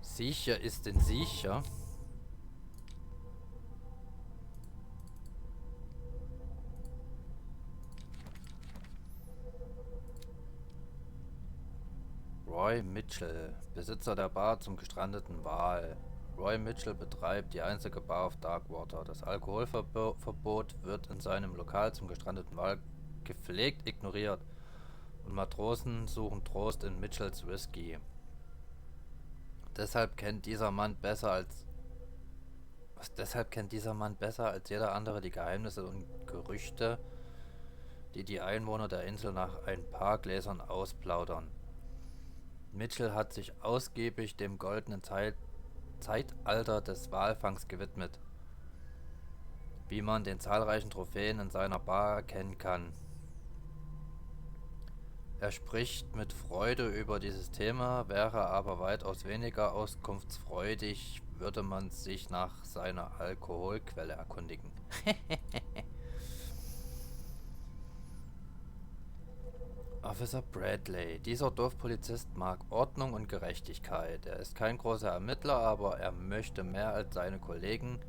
Sicher ist denn sicher. Roy Mitchell, Besitzer der Bar zum gestrandeten Wal. Roy Mitchell betreibt die einzige Bar auf Darkwater. Das Alkoholverbot wird in seinem Lokal zum gestrandeten Wal gepflegt ignoriert. Und Matrosen suchen Trost in Mitchells Whisky. Deshalb kennt dieser Mann besser als jeder andere die Geheimnisse und Gerüchte, die die Einwohner der Insel nach ein paar Gläsern ausplaudern. Mitchell hat sich ausgiebig dem goldenen Zeitalter des Walfangs gewidmet. wie man den zahlreichen Trophäen in seiner Bar erkennen kann. Er spricht mit Freude über dieses Thema, wäre aber weitaus weniger auskunftsfreudig, würde man sich nach seiner Alkoholquelle erkundigen. Officer Bradley. Dieser Dorfpolizist mag Ordnung und Gerechtigkeit. Er ist kein großer Ermittler, aber er möchte mehr als seine Kollegen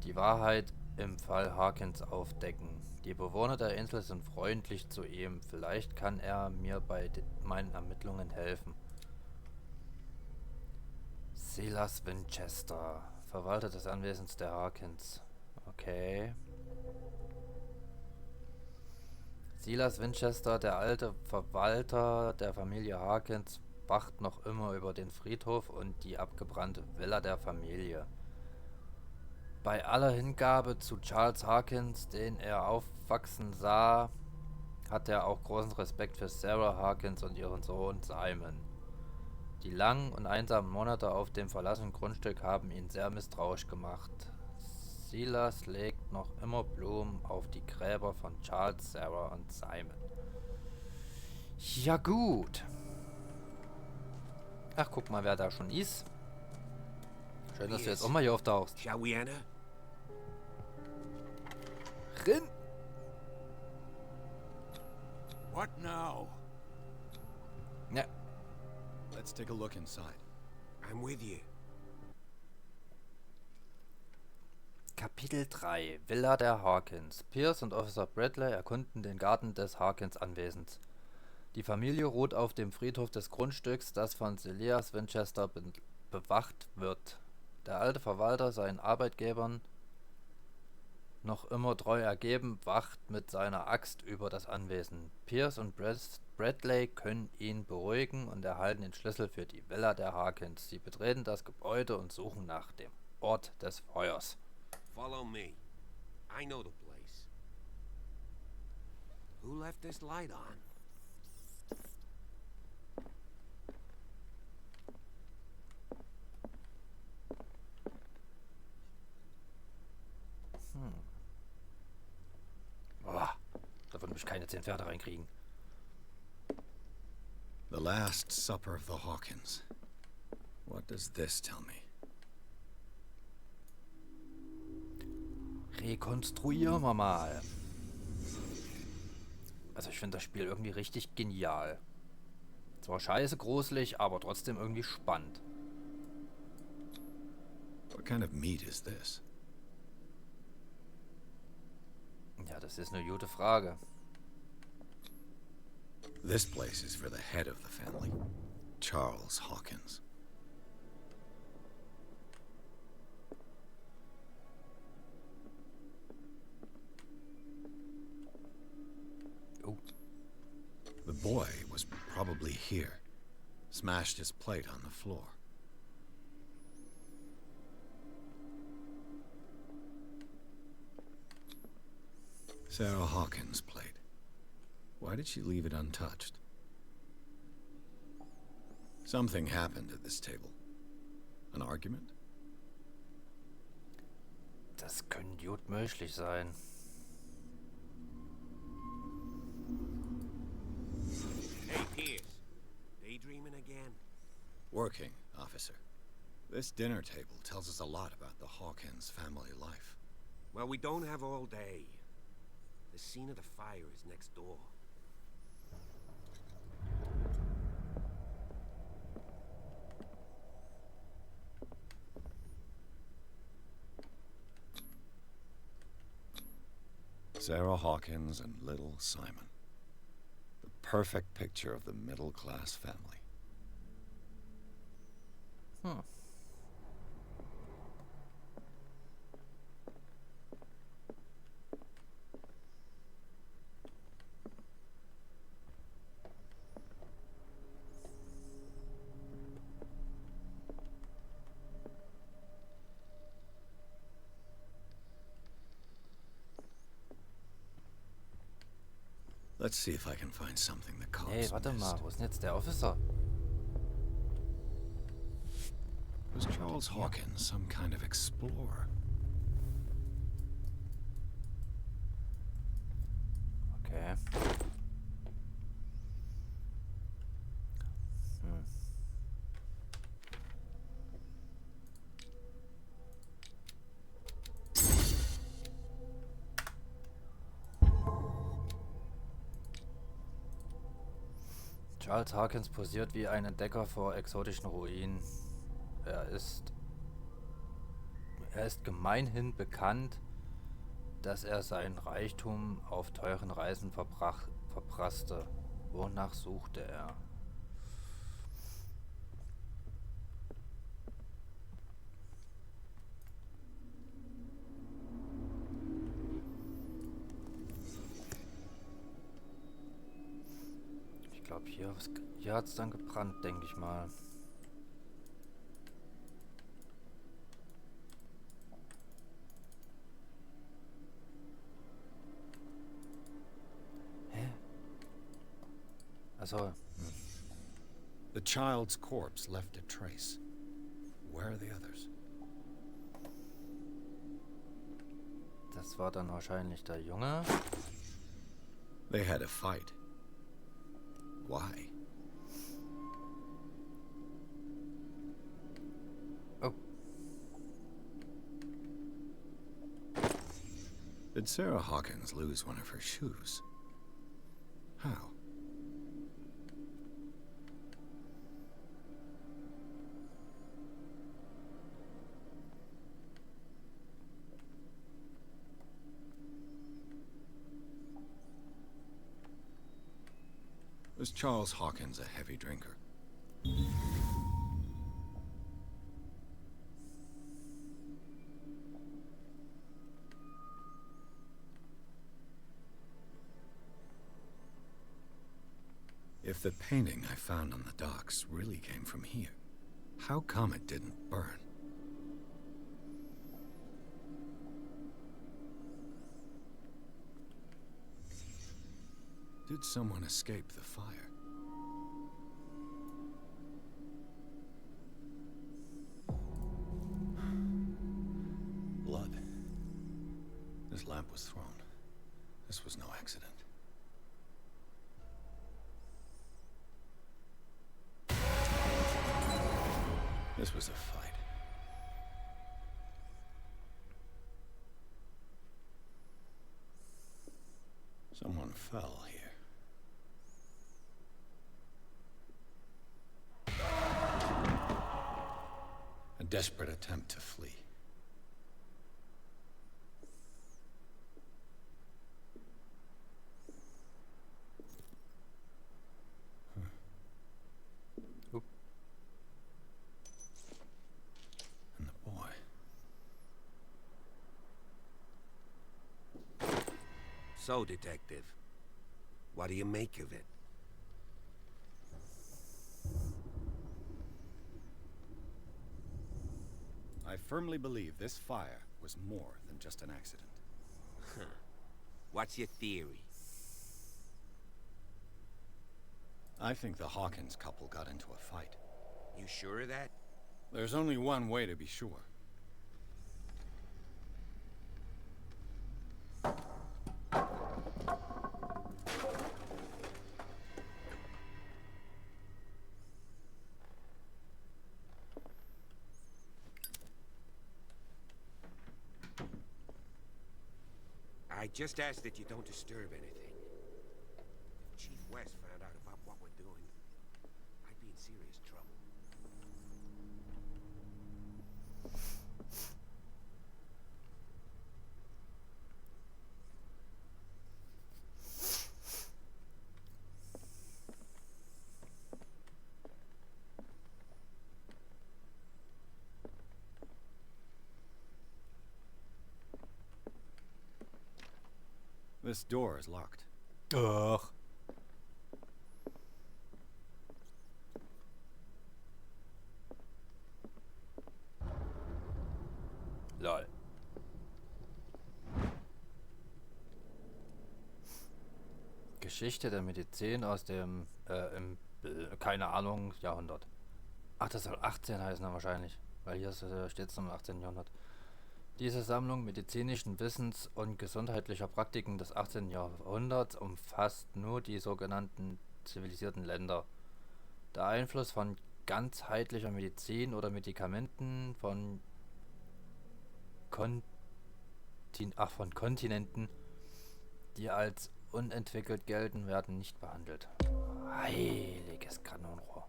die Wahrheit im Fall Harkins aufdecken. Die Bewohner der Insel sind freundlich zu ihm. Vielleicht kann er mir bei meinen Ermittlungen helfen. Silas Winchester, Verwalter des Anwesens der Harkins. Okay. Silas Winchester, der alte Verwalter der Familie Harkins, wacht noch immer über den Friedhof und die abgebrannte Villa der Familie. Bei aller Hingabe zu Charles Harkins, den er aufwachsen sah, hat er auch großen Respekt für Sarah Harkins und ihren Sohn Simon. Die langen und einsamen Monate auf dem verlassenen Grundstück haben ihn sehr misstrauisch gemacht. Silas legt noch immer Blumen auf die Gräber von Charles, Sarah und Simon. Ja gut. Ach, guck mal, wer da schon ist. Schön, dass du jetzt auch mal hier auftauchst. Shall we enter? Rin! What now? Ja. Let's take a look inside. I'm with you. Kapitel 3. Villa der Harkins. Pierce und Officer Bradley erkunden den Garten des Harkins Anwesens. Die Familie ruht auf dem Friedhof des Grundstücks, das von Silas Winchester bewacht wird. Der alte Verwalter, seinen Arbeitgebern noch immer treu ergeben, wacht mit seiner Axt über das Anwesen. Pierce und Bradley können ihn beruhigen und erhalten den Schlüssel für die Villa der Harkins. Sie betreten das Gebäude und suchen nach dem Ort des Feuers. Follow me. I know the place. Who left this light on? Boah, da würden mich keine 10 Pferde reinkriegen. The Last Supper of the Hawkins. What does this tell me? Rekonstruieren wir mal. Also ich finde das Spiel irgendwie richtig genial. Zwar scheiße gruselig, aber trotzdem irgendwie spannend. What kind of meat is this? Ja, das ist eine gute Frage. This place is for the head of the family, Charles Hawkins. Oh. The boy was probably here. Smashed his plate on the floor. Sarah Hawkins' plate. Why did she leave it untouched? Something happened at this table. An argument? Das könnte gut möglich sein. Hey, Pierce. Daydreaming again? Working, officer. This dinner table tells us a lot about the Hawkins family life. Well, we don't have all day. The scene of the fire is next door. Sarah Hawkins and little Simon. The perfect picture of the middle-class family. Let's see if I can find something the cops Hey, warte mal, wo ist denn jetzt der Officer? Was Charles Hawkins some kind of explorer? Charles Hawkins posiert wie ein Entdecker vor exotischen Ruinen. Er ist gemeinhin bekannt, dass er seinen Reichtum auf teuren Reisen verprasste. Wonach suchte er? Ich glaube, hier hat es dann gebrannt, denke ich mal. Also, The child's corpse left a trace. Where are the others? das war dann wahrscheinlich der Junge. They had a fight. Why? Oh, Did Sarah Hawkins lose one of her shoes? How? Was Charles Hawkins a heavy drinker? If the painting I found on the docks really came from here, how come it didn't burn? Did someone escape the fire? Blood. This lamp was thrown. This was no accident. This was a fight. Someone fell here. A desperate attempt to flee. Oop. And the boy. So, Detective, what do you make of it? I firmly believe this fire was more than just an accident. What's your theory? I think the Hawkins couple got into a fight. You sure of that? There's only one way to be sure. I just ask that you don't disturb anything. If Chief West found out about what we're doing, I'd be in serious trouble. This door is locked. Ugh. Lol. Geschichte der Medizin aus dem, keine Ahnung, Jahrhundert. Ach, das soll 18 heißen dann wahrscheinlich, weil hier steht es im 18. Jahrhundert. Diese Sammlung medizinischen Wissens und gesundheitlicher Praktiken des 18. Jahrhunderts umfasst nur die sogenannten zivilisierten Länder. Der Einfluss von ganzheitlicher Medizin oder Medikamenten von Kontinenten, die als unentwickelt gelten, werden nicht behandelt. Heilige Dickes Kanonenrohr.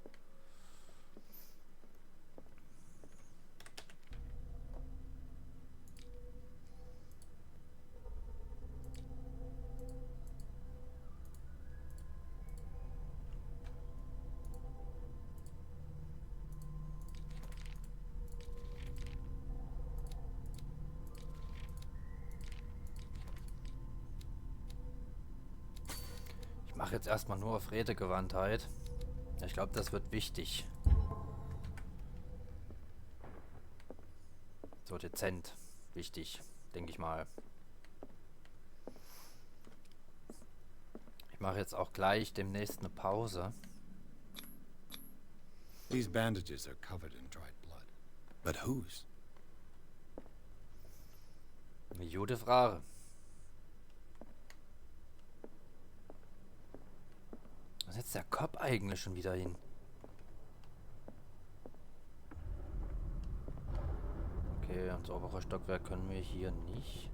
Ich mache jetzt erstmal nur auf Redegewandtheit. Ich glaube, das wird wichtig. So dezent wichtig, denke ich mal. Ich mache jetzt auch gleich demnächst eine Pause. These bandages are covered in dried blood. But whose? Eine gute Frage. Wo ist jetzt der Kopf eigentlich schon wieder hin? Okay, ein sauberes Stockwerk können wir hier nicht.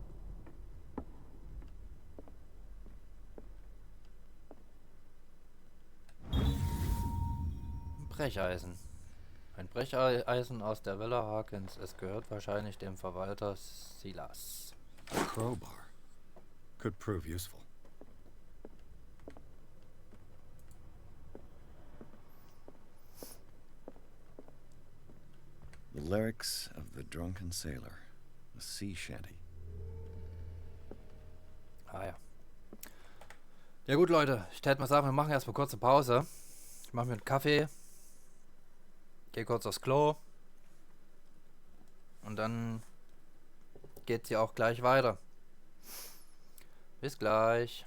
Ein Brecheisen. Ein Brecheisen aus der Villa Harkins. Es gehört wahrscheinlich dem Verwalter Silas. A crowbar. Could prove useful. The lyrics of the drunken sailor. A sea shanty. Ah ja. Ja gut, Leute. Ich hätte mal sagen, wir machen erstmal kurze Pause. Ich mache mir einen Kaffee. Gehe kurz aufs Klo. Und dann geht's hier auch gleich weiter. Bis gleich.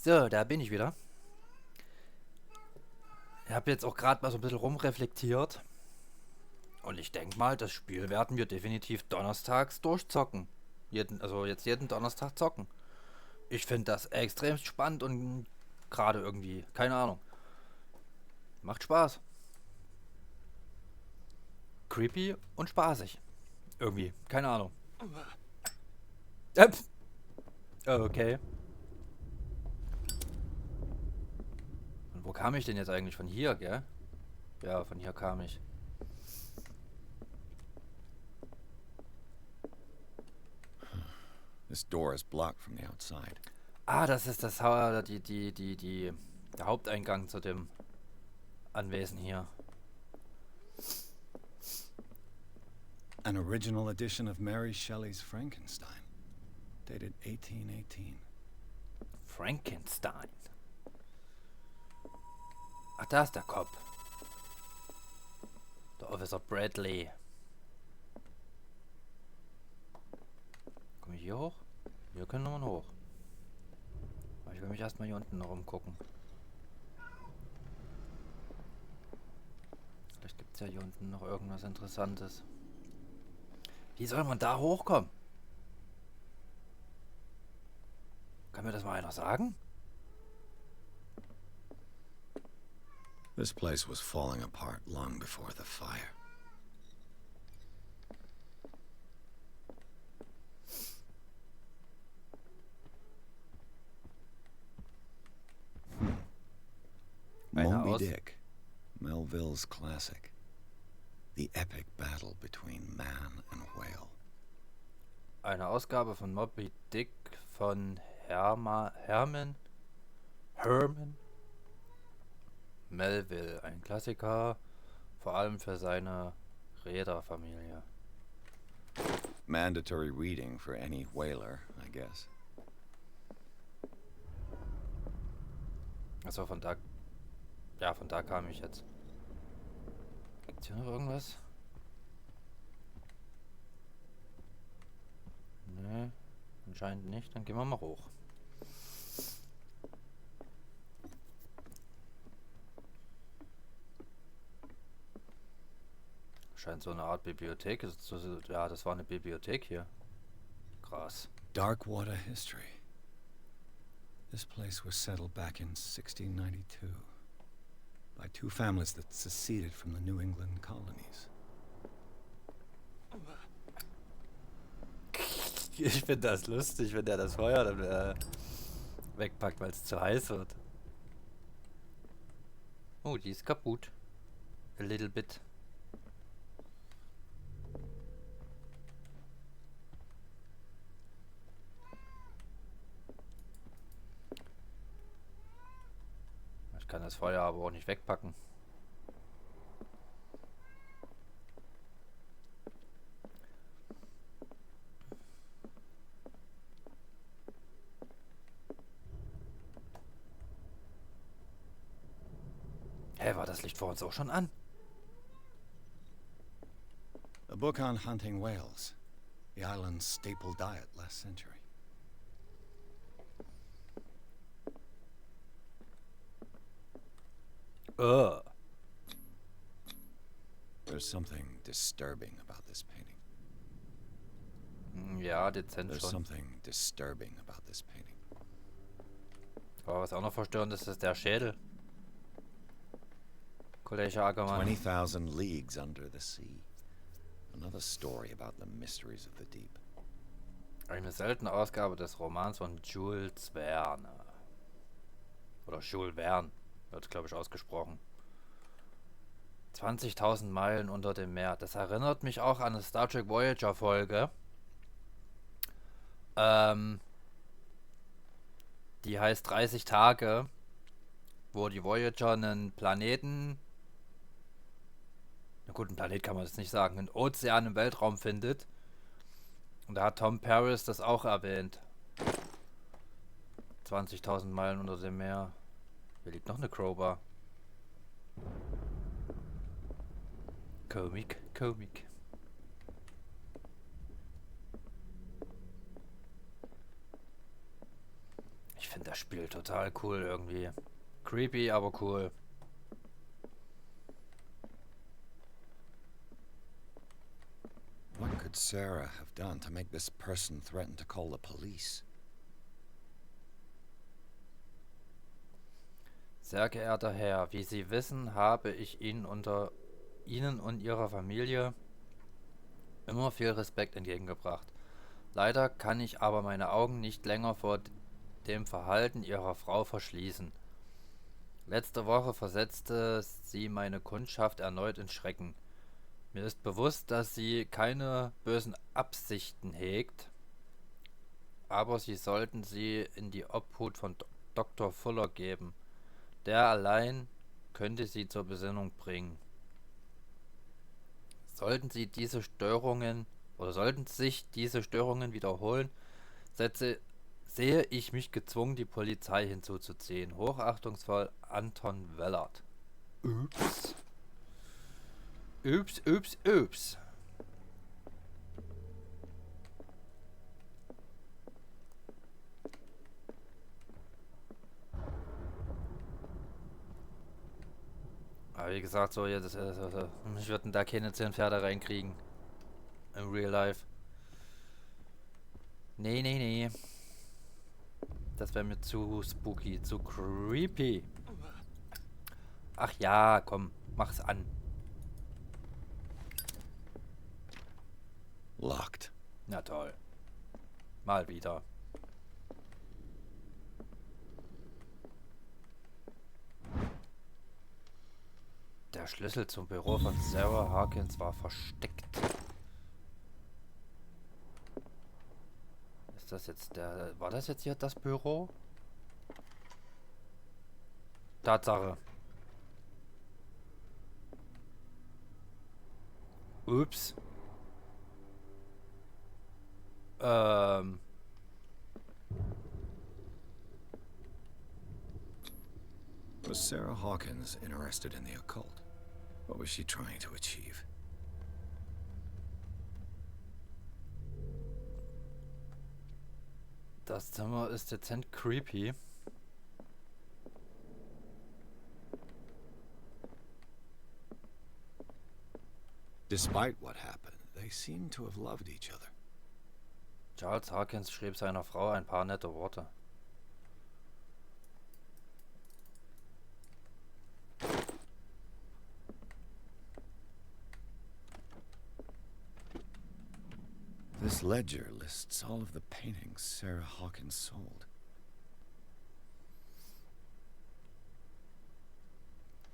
So, da bin ich wieder. Ich habe jetzt auch gerade mal so ein bisschen rumreflektiert. Und ich denke mal, das Spiel werden wir definitiv donnerstags durchzocken. Also jetzt jeden Donnerstag zocken. Ich finde das extrem spannend und gerade irgendwie, keine Ahnung. Macht Spaß. Creepy und spaßig. Irgendwie, keine Ahnung. Okay. Und wo kam ich denn jetzt eigentlich? Von hier, gell? Ja, von hier kam ich. This door is blocked from the outside. Ah, das ist das der Haupteingang zu dem Anwesen hier. An original edition of Mary Shelley's Frankenstein, dated 1818. Frankenstein. Ach, da ist der Kopf. Der Officer Bradley. Komm ich hier hoch? Hier können wir hoch. Aber ich will mich erstmal hier unten noch umgucken. Vielleicht gibt es ja hier unten noch irgendwas Interessantes. Wie soll man da hochkommen? Kann mir das mal einer sagen? This place was falling apart long before the fire. Moby Dick, Melville's classic. The epic battle between man and whale. Eine Ausgabe von Moby Dick von Herman Melville, ein Klassiker, vor allem für seine Reederfamilie. Mandatory reading for any whaler, I guess. Also von da... Ja, von da kam ich jetzt. Gibt's hier noch irgendwas? Nee, anscheinend nicht. Dann gehen wir mal hoch. Scheint so eine Art Bibliothek. Ja, das war eine Bibliothek hier. Krass. Darkwater history. This place was settled back in 1692 by two families that seceded from the New England colonies. Ich finde das lustig, wenn der das Feuer dann wegpackt, weil es zu heiß wird. Oh, die ist kaputt. A little bit. Ich kann das Feuer aber auch nicht wegpacken. Hä, war das Licht vor uns auch schon an? A book on hunting whales, the island's staple diet last century. There's something disturbing about this painting. Ja, dezent There's schon. something disturbing about this painting. Aber was auch noch verstörend ist, ist der Schädel. Kollege Ackermann. 20,000 leagues under the sea. Another story about the mysteries of the deep. Eine seltene Ausgabe des Romans von Jules Verne. Oder Jules Verne, wird glaube ich ausgesprochen. 20.000 Meilen unter dem Meer. Das erinnert mich auch an eine Star Trek Voyager Folge. Die heißt 30 Tage, wo die Voyager einen Planeten, na gut, einen Planet kann man das nicht sagen, einen Ozean im Weltraum findet. Und da hat Tom Paris das auch erwähnt. 20.000 Meilen unter dem Meer. Hier liegt noch eine Crowbar. Komik. Ich finde das Spiel total cool irgendwie. Creepy, aber cool. What could Sarah have done to make this person threaten to call the police? Sehr geehrter Herr, wie Sie wissen, habe ich Ihnen und Ihrer Familie immer viel Respekt entgegengebracht. Leider kann ich aber meine Augen nicht länger vor dem Verhalten Ihrer Frau verschließen. Letzte Woche versetzte sie meine Kundschaft erneut in Schrecken. Mir ist bewusst, dass sie keine bösen Absichten hegt, aber Sie sollten sie in die Obhut von Dr. Fuller geben. Der allein könnte sie zur Besinnung bringen. Sollten sich diese Störungen wiederholen, sehe ich mich gezwungen, die Polizei hinzuzuziehen. Hochachtungsvoll Anton Wellert. Ups. Ups, ups, ups. Aber wie gesagt, so jetzt, ich würde da keine 10 Pferde reinkriegen. Im Real Life. Nee, nee, nee. Das wäre mir zu spooky, zu creepy. Ach ja, komm, mach's an. Locked. Na toll. Mal wieder. Der Schlüssel zum Büro von Sarah Harkins war versteckt. Ist das jetzt war das jetzt hier das Büro? Tatsache. Ups. Was Sarah Hawkins interested in the occult? What was she trying to achieve? Das Zimmer ist dezent creepy. Despite what happened, they seem to have loved each other. Charles Harkins schrieb seiner Frau ein paar nette Worte. This ledger lists all of the paintings Sarah Hawkins sold.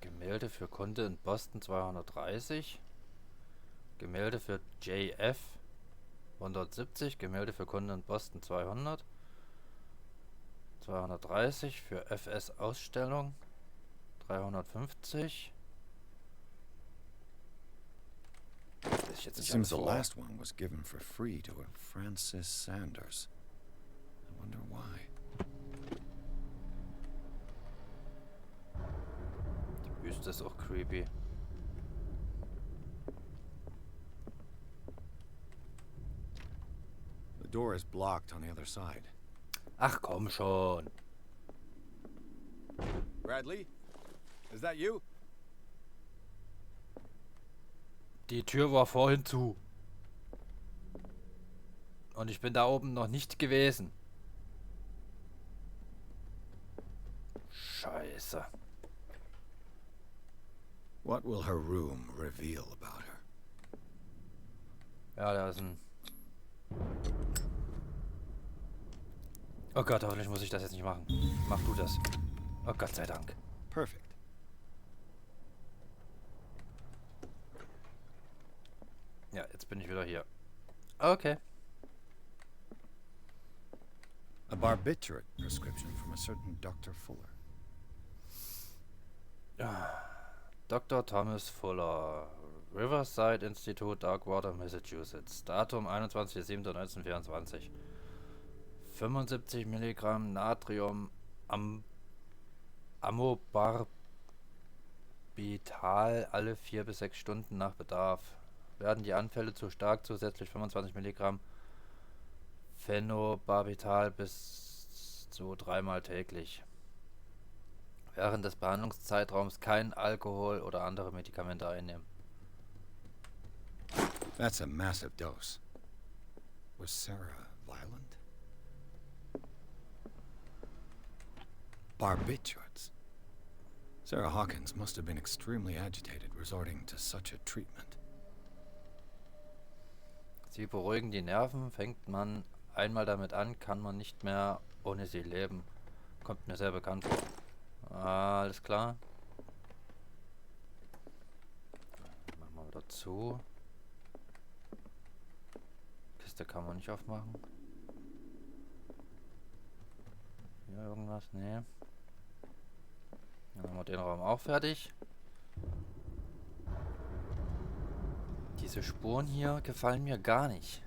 Gemälde für Kunde in Boston 230. Gemälde für JF 170. Gemälde für Kunde in Boston 200. 230 für FS Ausstellung 350. It seems the last one was given for free to a Francis Sanders. I wonder why. Die Büste ist auch creepy. The door is blocked on the other side. Ach komm schon. Bradley? Is that you? Die Tür war vorhin zu. Und ich bin da oben noch nicht gewesen. Scheiße. What will her room reveal about her? Ja, da ist ein... Oh Gott, hoffentlich muss ich das jetzt nicht machen. Mach du das. Oh Gott sei Dank. Perfect. Ja, jetzt bin ich wieder hier. Okay. A barbiturate prescription from a certain Dr. Fuller. Dr. Thomas Fuller, Riverside Institute, Darkwater, Massachusetts. Datum 21.07.1924. 75 Milligramm Natrium Amobarbital alle 4 bis 6 Stunden nach Bedarf. Werden die Anfälle zu stark, zusätzlich 25 Milligramm Phenobarbital bis So 3-mal täglich. Während des Behandlungszeitraums kein Alkohol oder andere Medikamente einnehmen. That's a massive dose. Was Sarah violent? Barbiturates. Sarah Hawkins must have been extremely agitated resorting to such a treatment. Sie beruhigen die Nerven, fängt man einmal damit an, kann man nicht mehr ohne sie leben. Kommt mir sehr bekannt vor. Alles klar. Machen wir wieder zu. Kiste kann man nicht aufmachen. Hier irgendwas? Nee. Dann haben wir den Raum auch fertig. Diese Spuren hier gefallen mir gar nicht.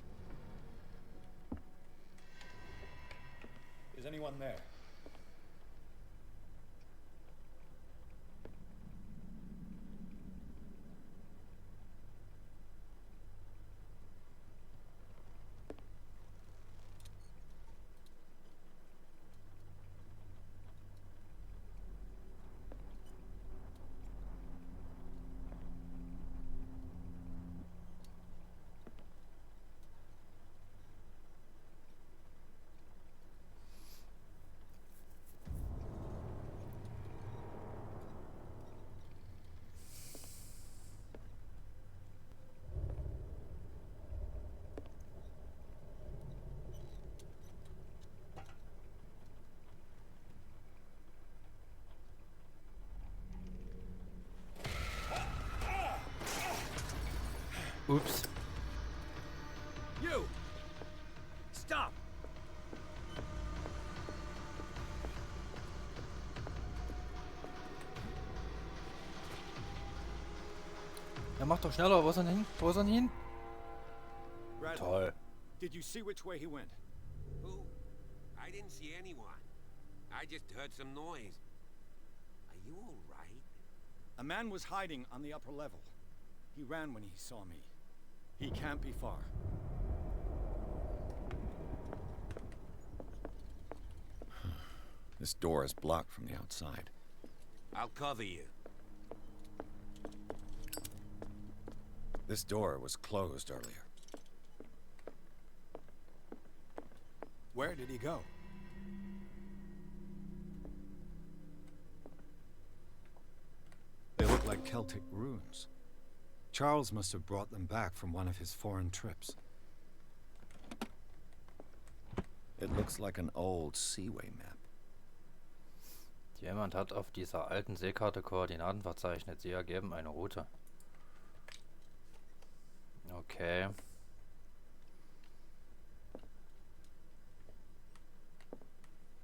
Is anyone there? Ups. You! Stop! Ja, mach doch schneller. Wo ist er hin? Wo ist er hin? Bradley, Toll. did you see which way he went? Who? I didn't see anyone. I just heard some noise. Are you all right? A man was hiding on the upper level. He ran when he saw me. He can't be far. This door is blocked from the outside. I'll cover you. This door was closed earlier. Where did he go? They look like Celtic runes. Charles must have brought them back from one of his foreign trips. It looks like an old seaway map. Jemand hat auf dieser alten Seekarte Koordinaten verzeichnet. Sie ergeben eine Route. Okay.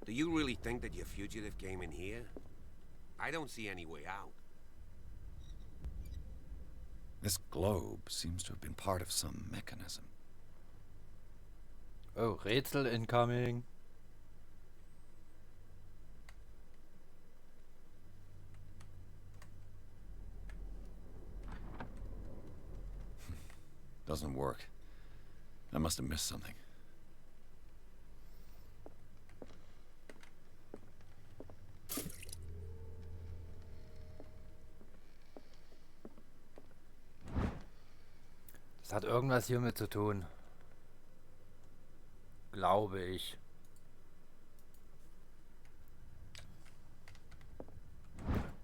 Do you really think that your fugitive came in here? I don't see any way out. This globe seems to have been part of some mechanism. Oh, Rätsel incoming. Doesn't work. I must have missed something. Das hat irgendwas hiermit zu tun. Glaube ich.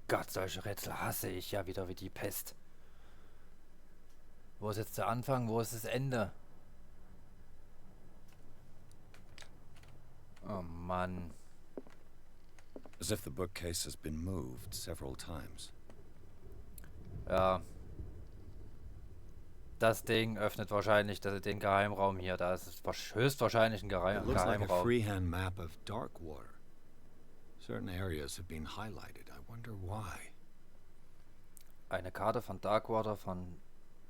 Gott, solche Rätsel hasse ich ja wieder wie die Pest. Wo ist jetzt der Anfang? Wo ist das Ende? Oh Mann. As if the bookcase has been moved several times. Ja. Das Ding öffnet wahrscheinlich den Geheimraum hier. Da ist es höchstwahrscheinlich ein It looks like a Geheimraum. freehand map of Darkwater. Certain areas have been highlighted. I wonder why. Eine Karte von Darkwater von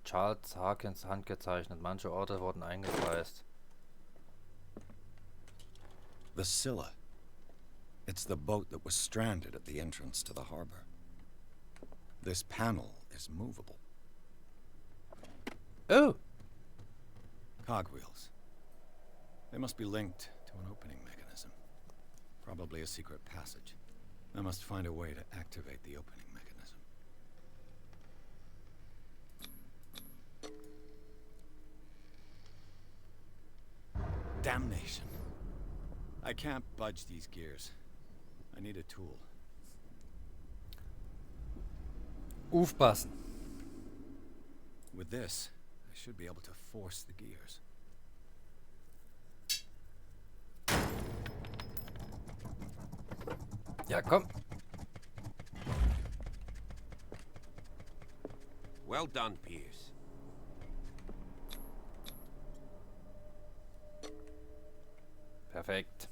Charles Harkins handgezeichnet. Manche Orte wurden eingekreist. The Scylla. It's the boat that was stranded at the entrance to the harbor. This panel is movable. Oh! Cogwheels. They must be linked to an opening mechanism. Probably a secret passage. I must find a way to activate the opening mechanism. Damnation. I can't budge these gears. I need a tool. Aufpassen. With this, I should be able to force the gears. Ja, komm. Well done, Pierce. Perfekt.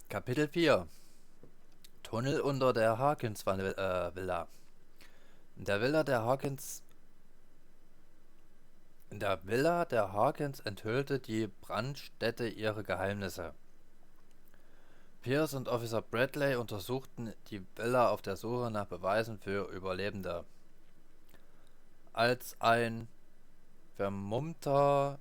Kapitel 4. Tunnel unter der Hawkins-Villa. In der Villa der Hawkins enthüllte die Brandstätte ihre Geheimnisse. Pierce und Officer Bradley untersuchten die Villa auf der Suche nach Beweisen für Überlebende. Als ein Vermummter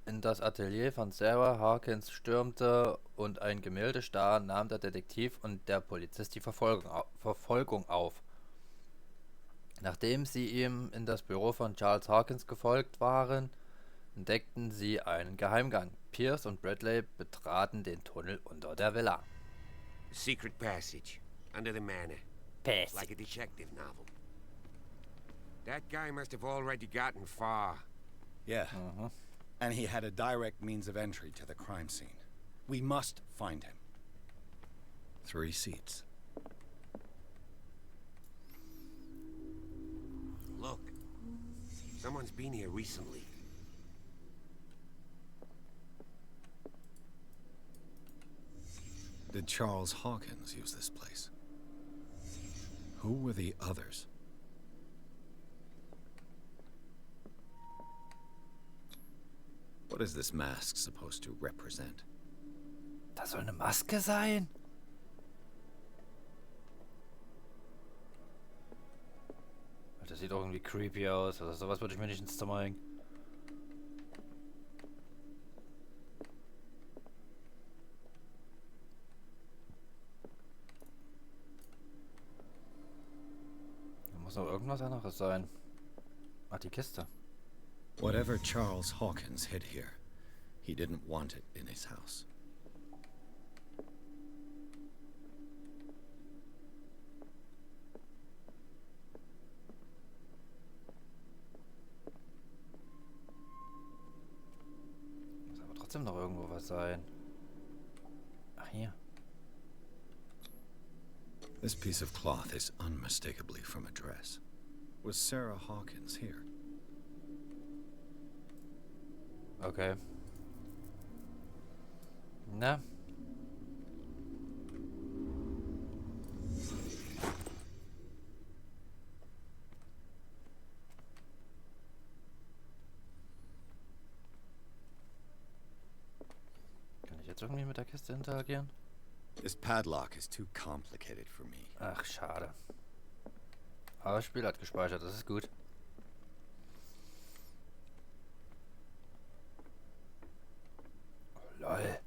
in das Atelier von Sarah Hawkins stürmte und ein Gemälde stach, nahm der Detektiv und der Polizist die Verfolgung auf. Nachdem sie ihm in das Büro von Charles Hawkins gefolgt waren, entdeckten sie einen Geheimgang. Pierce und Bradley betraten den Tunnel unter der Villa. Secret passage under the manor. Passage. Like a detective novel. That guy must have already gotten far. Yeah. And he had a direct means of entry to the crime scene. We must find him. 3 seats. Look, someone's been here recently. Did Charles Hawkins use this place? Who were the others? What is this mask supposed to represent? Das soll eine Maske sein? Das sieht doch irgendwie creepy aus. Also sowas würde ich mir nicht ins Zimmer hängen. Da muss noch irgendwas anderes sein. Ach, die Kiste. Whatever Charles Hawkins hid here, he didn't want it in his house. Muss aber trotzdem noch irgendwo was sein. Ach, hier. This piece of cloth is unmistakably from a dress. Was Sarah Hawkins here? Okay. Na? Kann ich jetzt irgendwie mit der Kiste interagieren? This padlock is too complicated for me. Ach, schade. Aber das Spiel hat gespeichert, das ist gut. Lol.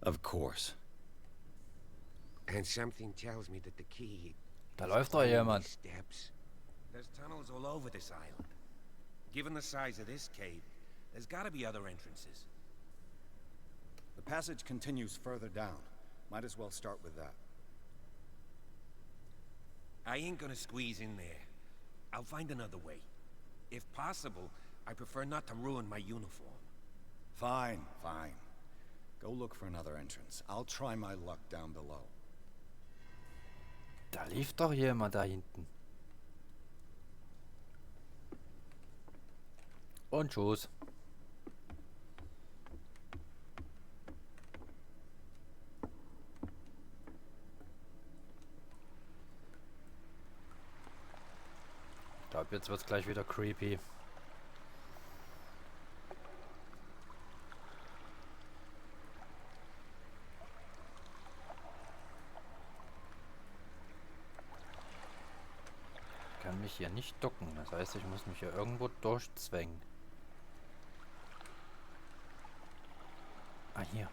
Of course. And something tells me that the key... Da läuft doch jemand. Steps. There's tunnels all over this island. Given the size of this cave, there's gotta be other entrances. The passage continues further down. Might as well start with that. I ain't gonna squeeze in there. I'll find another way. If possible, I prefer not to ruin my uniform. Fine, fine. Go look for another entrance. I'll try my luck down below. Da lief doch jemand da hinten. Und tschüss. Ich glaube, jetzt wird es gleich wieder creepy. Ich kann mich hier nicht ducken. Das heißt, ich muss mich hier irgendwo durchzwängen. Ah, hier.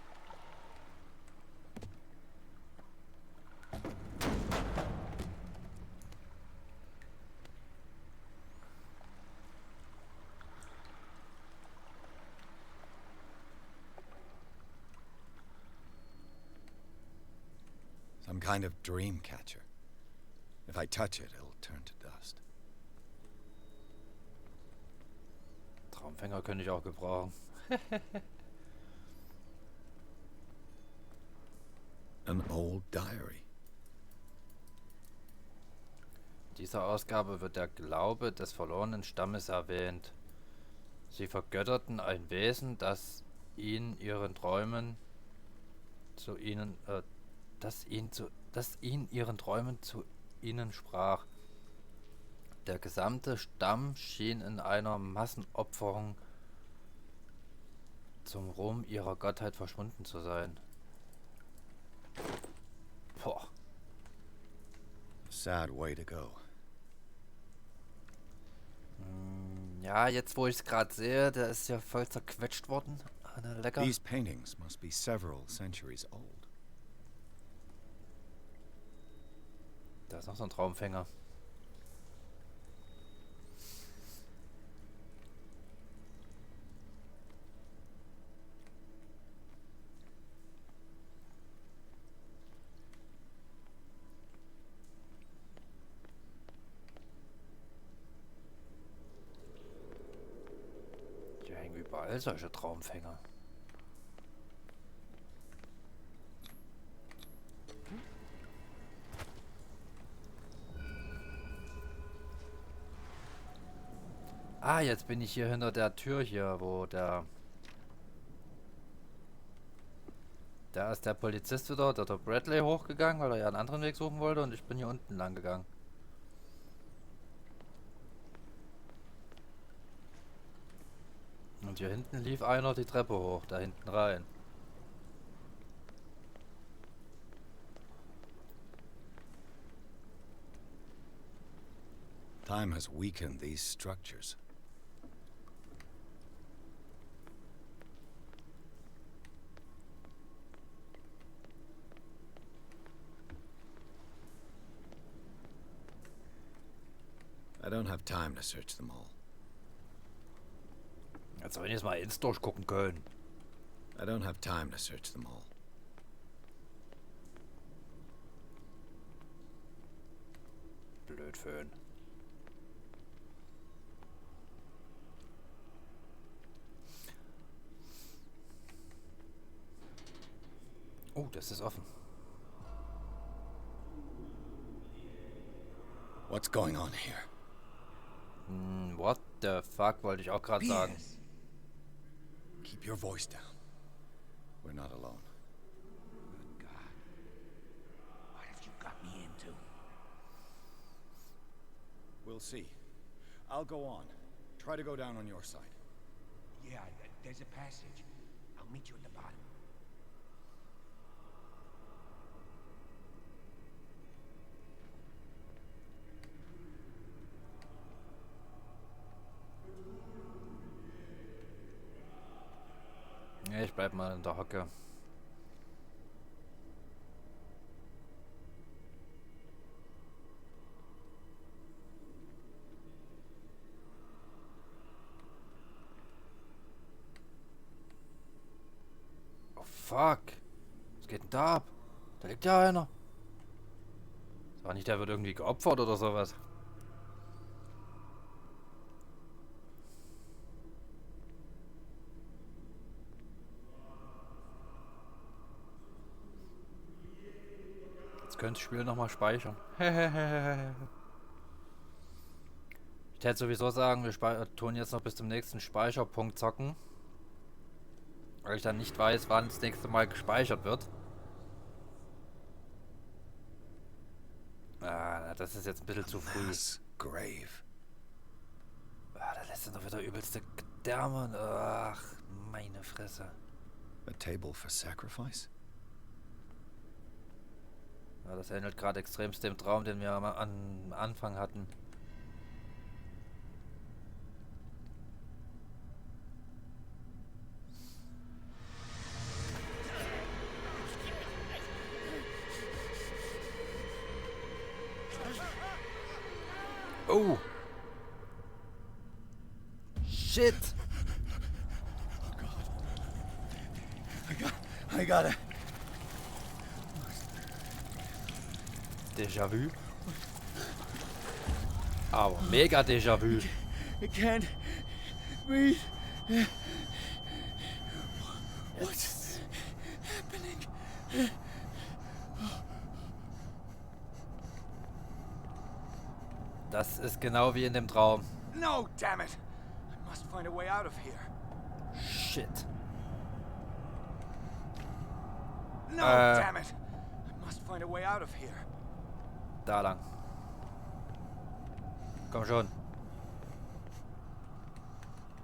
Some kind of dream catcher. If I touch it, it'll turn to dust. Traumfänger könnte ich auch gebrauchen. An old diary. In dieser Ausgabe wird der Glaube des verlorenen Stammes erwähnt. Sie vergötterten ein Wesen, das ihnen ihren Träumen zu ihnen sprach. Der gesamte Stamm schien in einer Massenopferung zum Ruhm ihrer Gottheit verschwunden zu sein. Boah. Sad way to go. Ja, jetzt wo ich es gerade sehe, der ist ja voll zerquetscht worden. Na, lecker. These paintings must be several centuries old. Da ist noch so ein Traumfänger. Hier hängen überall solche Traumfänger. Ah, jetzt bin ich hier hinter der Tür hier, wo der... Da ist der Polizist wieder, der Bradley, hochgegangen, weil er ja einen anderen Weg suchen wollte, und ich bin hier unten lang gegangen. Und hier hinten lief einer die Treppe hoch, da hinten rein. Time has weakened these structures. I don't have time to search them all. Jetzt sollen wir jetzt mal ins durchgucken können. I don't have time to search them all. Blödföhn. Oh, das ist offen. What's going on here? What the fuck, wollte ich auch gerade sagen. Keep your voice down. We're not alone. Good God. What have you got me into? We'll see. I'll go on. Try to go down on your side. Yeah, there's a passage. I'll meet you at the bottom. Ja, ich bleib mal in der Hocke. Oh fuck. Was geht denn da ab? Da liegt ja einer. Das war nicht, der wird irgendwie geopfert oder sowas. Jetzt Jetzt könnte das Spiel nochmal speichern. Ich hätte sowieso sagen, wir tun jetzt noch bis zum nächsten Speicherpunkt zocken. Weil ich dann nicht weiß, wann das nächste Mal gespeichert wird. Ah, das ist jetzt ein bisschen zu früh. Grave. Ah, da lässt er doch wieder übelste Gedärme. Ach, meine Fresse. A table for sacrifice? Ja, das ähnelt gerade extremst dem Traum, den wir am Anfang hatten. Oh! Shit! Oh God. I got it. Déjà-vu? Aber mega Déjà-vu. I can't breathe. What's happening? Das ist genau wie in dem Traum. No, damn it! I must find a way out of here. Shit. No, damn it! I must find a way out of here. Da lang. Komm schon.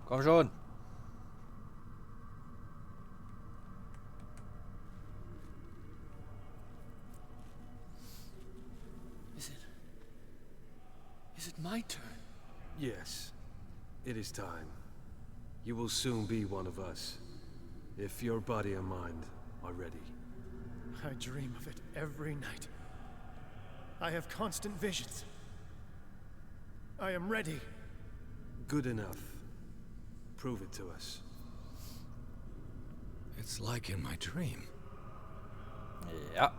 Komm schon. Is it my turn? Yes. It is time. You will soon be one of us. If your body and mind are ready. I dream of it every night. I have constant visions. I am ready. Good enough. Prove it to us. It's like in my dream. Ja.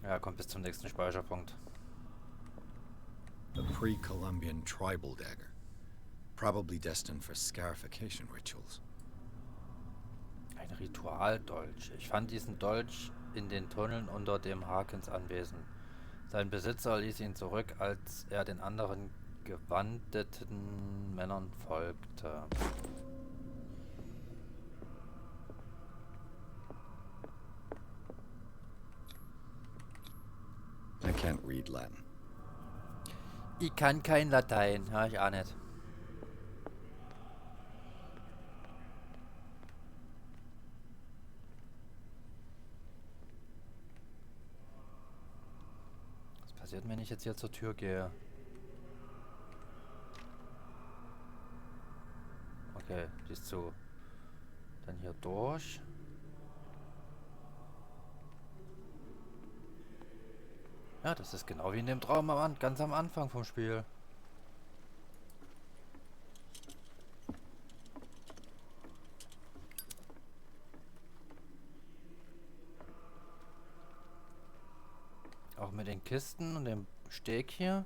Ja, kommt bis zum nächsten Speicherpunkt. A pre-Columbian tribal dagger. Probably destined for scarification rituals. Ein Ritualdolch. Ich fand diesen Dolch in den Tunneln unter dem Harkins Anwesen. Sein Besitzer ließ ihn zurück, als er den anderen gewandeten Männern folgte. I can't read Latin. Ich kann kein Latein. Ja, ich auch nicht. Was passiert, wenn ich jetzt hier zur Tür gehe? Okay, die ist zu. Dann hier durch. Ja, das ist genau wie in dem Traum ganz am Anfang vom Spiel. Auch mit den Kisten und dem Steg hier.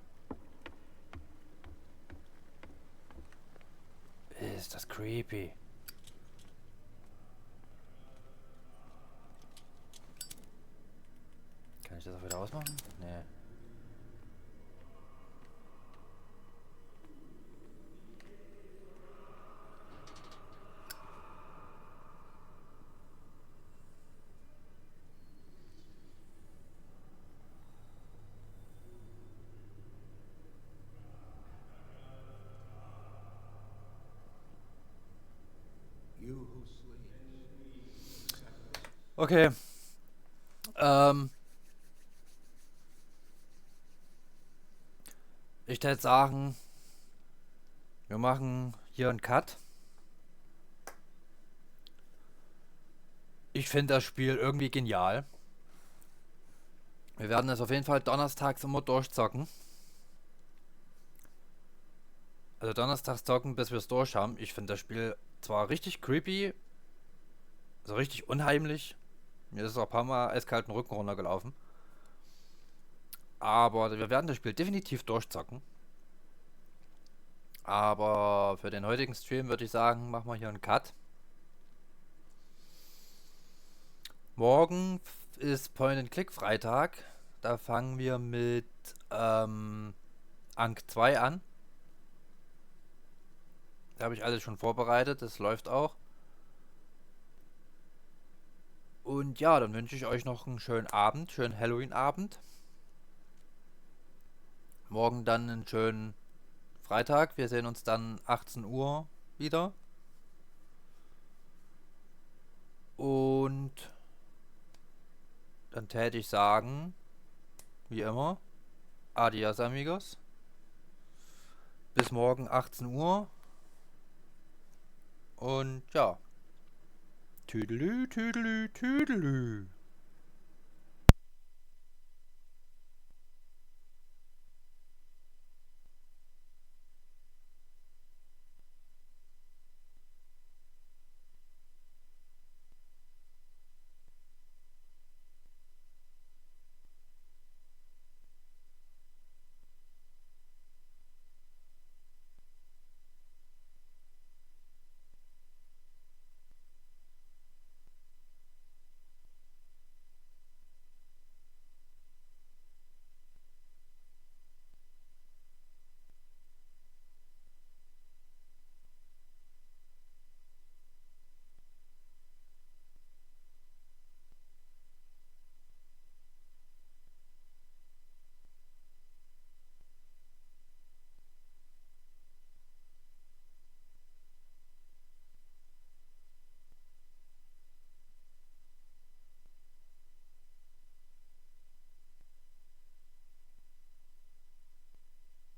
Ist das creepy. Kann ich das auch wieder ausmachen? Nee. Okay. Ich würde sagen, wir machen hier einen Cut. Ich finde das Spiel irgendwie genial. Wir werden es auf jeden Fall donnerstags immer durchzocken. Also donnerstags zocken, bis wir es durch haben. Ich finde das Spiel zwar richtig creepy, so richtig unheimlich. Mir ist auch ein paar Mal eiskalten Rücken runtergelaufen. Aber wir werden das Spiel definitiv durchzocken. Aber für den heutigen Stream würde ich sagen, machen wir hier einen Cut. Morgen ist Point-and-Click-Freitag. Da fangen wir mit Ankh 2 an. Da habe ich alles schon vorbereitet, das läuft auch. Und ja, dann wünsche ich euch noch einen schönen Abend, schönen Halloween-Abend. Morgen dann einen schönen Freitag. Wir sehen uns dann 18 Uhr wieder. Und dann täte ich sagen, wie immer, adios amigos. Bis morgen 18 Uhr. Und ja. Tüdelü, tüdelü, tüdelü.